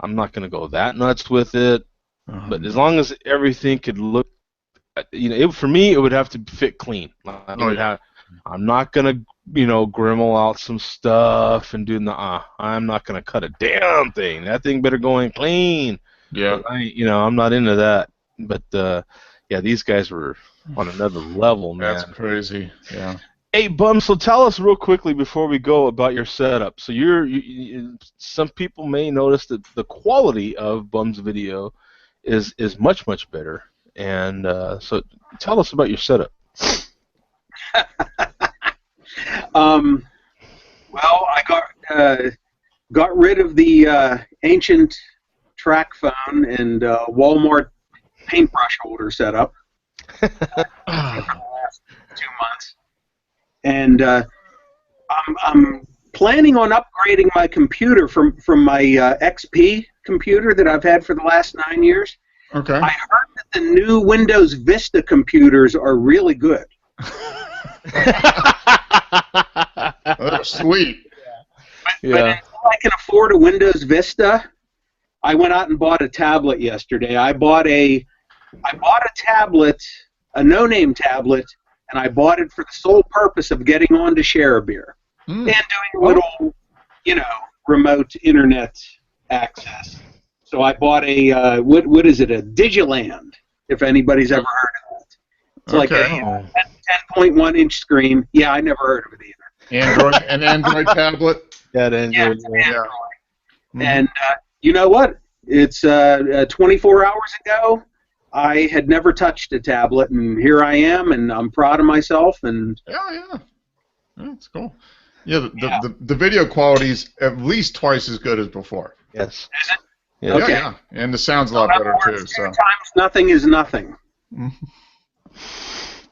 I'm not going to go that nuts with it, but as long as everything could look, for me, it would have to fit clean. I'm not going to, grimmel out some stuff and do I'm not going to cut a damn thing. That thing better go in clean. Yeah. I'm not into that. But these guys were on another level, man. That's crazy. Yeah. Hey, Bum. So tell us real quickly before we go about your setup. So some people may notice that the quality of Bum's video is much better. And so tell us about your setup. Well, I got rid of the ancient track phone and Walmart paintbrush holder setup for the last 2 months, and I'm planning on upgrading my computer from my XP computer that I've had for the last 9 years. Okay. I heard that the new Windows Vista computers are really good. That's sweet. But until I can afford a Windows Vista, I went out and bought a tablet yesterday. I bought a tablet, a no-name tablet, and I bought it for the sole purpose of getting on to Share a Beer and doing a little, remote internet access. So I bought a what is it? A Digiland, if anybody's ever heard of it. It's like a 10.1 inch screen. Yeah, I never heard of it either. An Android tablet. Android. Yeah, it's Android. And you know what? It's 24 hours ago. I had never touched a tablet, and here I am, and I'm proud of myself. And yeah, that's cool. Yeah, the video quality is at least twice as good as before. Yes. Is it? Yeah. Okay. Yeah, and the sound's a lot better too. So times nothing is nothing.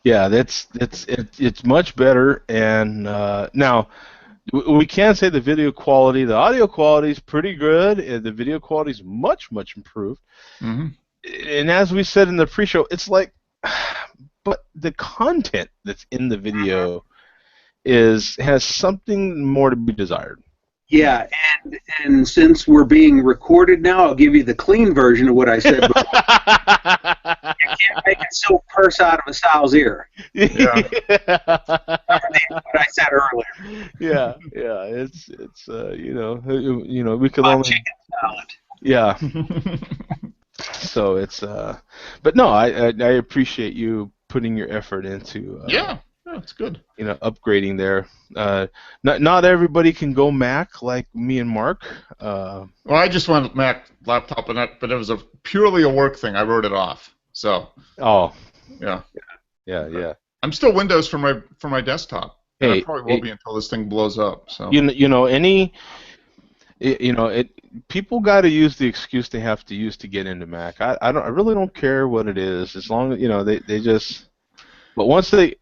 Yeah, it's much better. And now we can say the video quality, the audio quality is pretty good, and the video quality is much improved. Mm-hmm. And as we said in the pre-show, it's like, but the content that's in the video has something more to be desired. Yeah, and since we're being recorded now, I'll give you the clean version of what I said before. You can't make a silk purse out of a sow's ear. Yeah. Remember what I said earlier. Yeah, it's we could Hot only chicken salad. yeah. So it's but no, I appreciate you putting your effort into yeah, it's good. Upgrading there. Not everybody can go Mac like me and Mark. Well, I just went Mac laptop, but it was purely a work thing. I wrote it off. So. Oh. Yeah. Yeah. I'm still Windows for my desktop. Hey, I probably will be until this thing blows up. So. People got to use the excuse they have to use to get into Mac. I really don't care what it is, as long as they just. But once they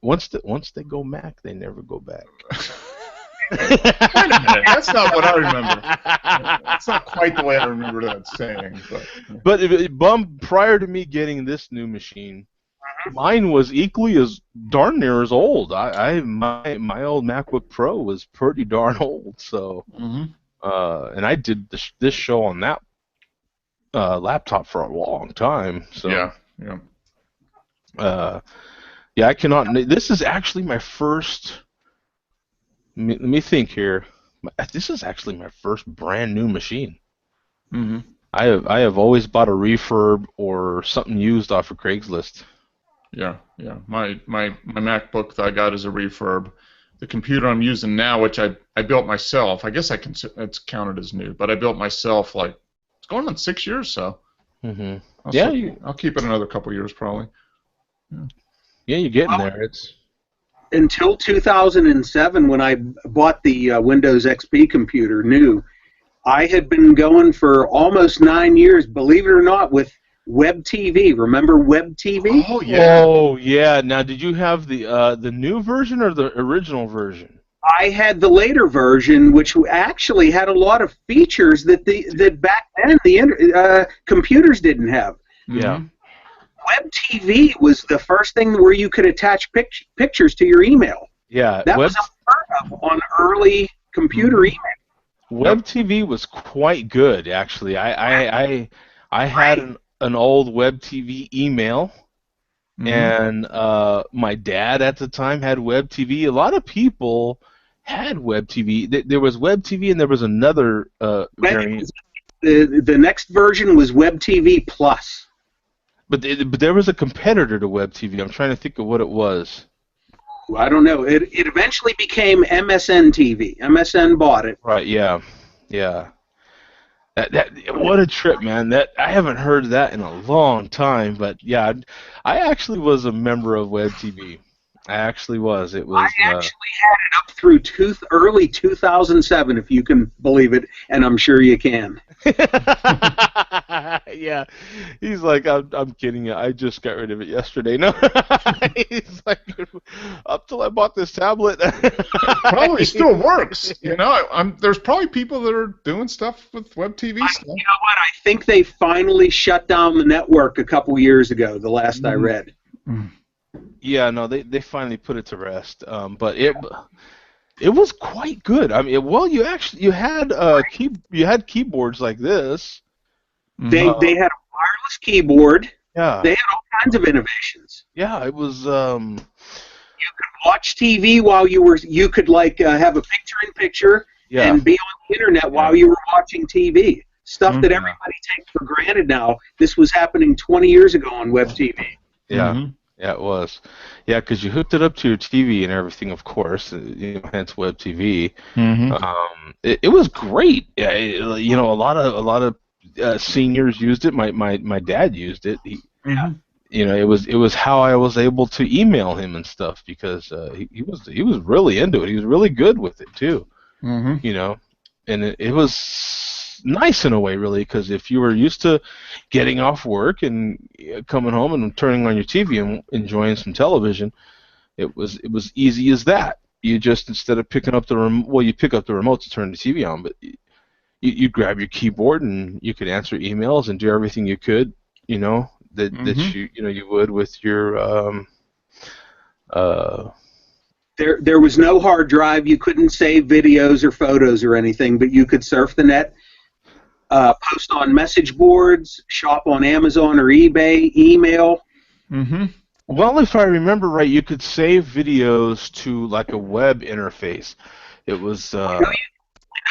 go Mac, they never go back. Wait a minute, that's not what I remember. That's not quite the way I remember that saying. But Bum, prior to me getting this new machine, mine was equally as darn near as old. My old MacBook Pro was pretty darn old. So, and I did this show on that laptop for a long time. So yeah. I cannot. This is actually my first. Let me think here. This is actually my first brand new machine. Mm-hmm. I have always bought a refurb or something used off of Craigslist. Yeah. My MacBook that I got is a refurb. The computer I'm using now, which I built myself, I guess it's counted as new, but I built myself like it's going on 6 years, so Mm-hmm. I'll keep it another couple years probably. Yeah, you're getting there. It's until 2007 when I bought the Windows XP computer new. I had been going for almost 9 years, believe it or not, with Web TV. Remember Web TV? Oh yeah. Oh yeah. Now, did you have the new version or the original version? I had the later version, which actually had a lot of features that that back then the computers didn't have. Yeah. Web TV was the first thing where you could attach pictures to your email. Yeah. That was unheard of on early computer email. Web TV was quite good, actually. I had an old Web TV email, and my dad at the time had Web TV. A lot of people had Web TV. There was Web TV, and there was another variant. The next version was Web TV Plus. But there was a competitor to Web TV. I'm trying to think of what it was. I don't know. It eventually became MSN TV. MSN bought it. Right. Yeah. Yeah. What a trip, man! I haven't heard that in a long time. But yeah, I actually was a member of Web TV. I actually was. It was. I actually had it up through early 2007, if you can believe it, and I'm sure you can. Yeah, he's like, I'm kidding you. I just got rid of it yesterday. No, he's like, up till I bought this tablet. Probably still works. You know, there's probably people that are doing stuff with Web TV stuff. You know what? I think they finally shut down the network a couple years ago. The last I read. Yeah, no, they finally put it to rest. But it was quite good. I mean, well, you had keyboards like this. They had a wireless keyboard. Yeah. They had all kinds of innovations. Yeah, it was. You could watch TV while you could like have a picture-in-picture and be on the internet while you were watching TV. Stuff that everybody takes for granted now. This was happening 20 years ago on Web TV. Yeah. Yeah, it was. Yeah, because you hooked it up to your TV and everything, of course. Hence Web TV. It was great. Yeah, a lot of seniors used it. My dad used it. It was how I was able to email him and stuff because he was really into it. He was really good with it too. And it was nice in a way, really, because if you were used to getting off work and coming home and turning on your TV and enjoying some television, it was easy as that. You just, instead of picking up the remote, well, you pick up the remote to turn the TV on, but you grab your keyboard and you could answer emails and do everything you could, that you would with your There was no hard drive. You couldn't save videos or photos or anything, but you could surf the net, post on message boards, shop on Amazon or eBay, email. Well, if I remember right, you could save videos to like a web interface. It was.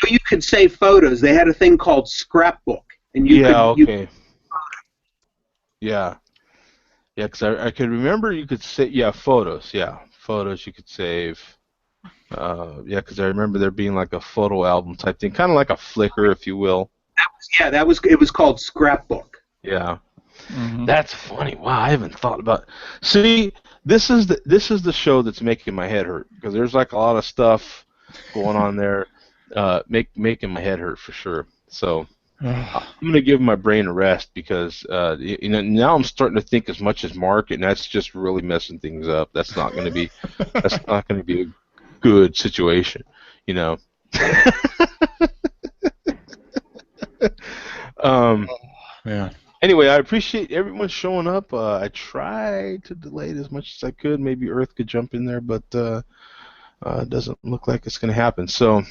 You could save photos. They had a thing called Scrapbook, and Yeah, because I could remember you could save photos. Yeah, photos you could save. Because I remember there being like a photo album type thing, kind of like a Flickr, if you will. It was called Scrapbook. Yeah. That's funny. Wow, I haven't thought about. See, this is the show that's making my head hurt because there's like a lot of stuff going on there, making my head hurt for sure. So I'm gonna give my brain a rest because now I'm starting to think as much as Mark, and that's just really messing things up. That's not gonna be a good situation, Yeah. Anyway, I appreciate everyone showing up. I tried to delay it as much as I could. Maybe Earth could jump in there, but it doesn't look like it's going to happen. So,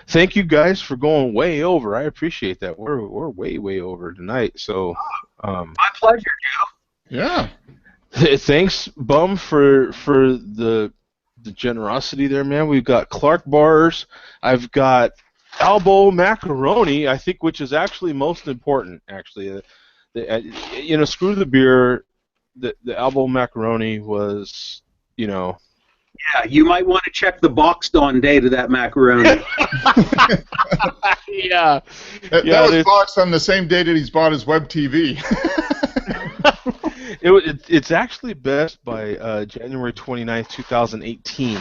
thank you guys for going way over. I appreciate that. We're way over tonight. So, my pleasure, Joe. Yeah. Thanks, Bum, for the generosity there, man. We've got Clark bars. I've got elbow macaroni, I think, which is actually most important. Actually, screw the beer. The elbow macaroni was, Yeah, you might want to check the boxed on date of that macaroni. Yeah. That Yeah, was boxed on the same day that he's bought his web TV. It's actually best by January 29th, 2018.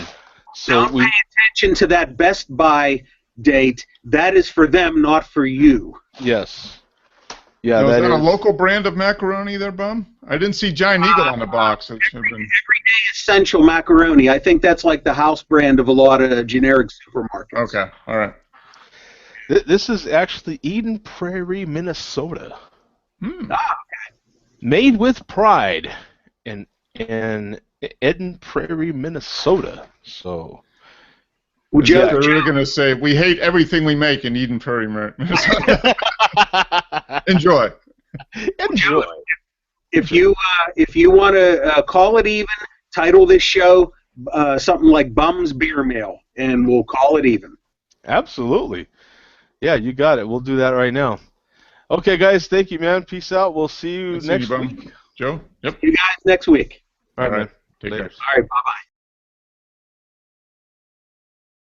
So Don't pay attention to that Best Buy date. That is for them, not for you. yes. Yeah, Now, is that a is local brand of macaroni there, Bum? I didn't see Giant Eagle on the box. It should have been... Everyday Essential Macaroni. I think that's like the house brand of a lot of generic supermarkets. Okay, all right. This is actually Eden Prairie, Minnesota. Hmm. Made with pride in Eden Prairie, Minnesota. So Well, As if Joe, they were going to say, we hate everything we make in Eden Prairie, Minnesota. Enjoy. enjoy. if you want to call it even, title this show something like Bum's Beer Mail, and we'll call it even. Absolutely. Yeah, you got it. We'll do that right now. Okay, guys. Thank you, man. Peace out. We'll see you next week. Joe? Yep. See you guys next week. All right, All right. man. Take Later. care. All right, bye-bye.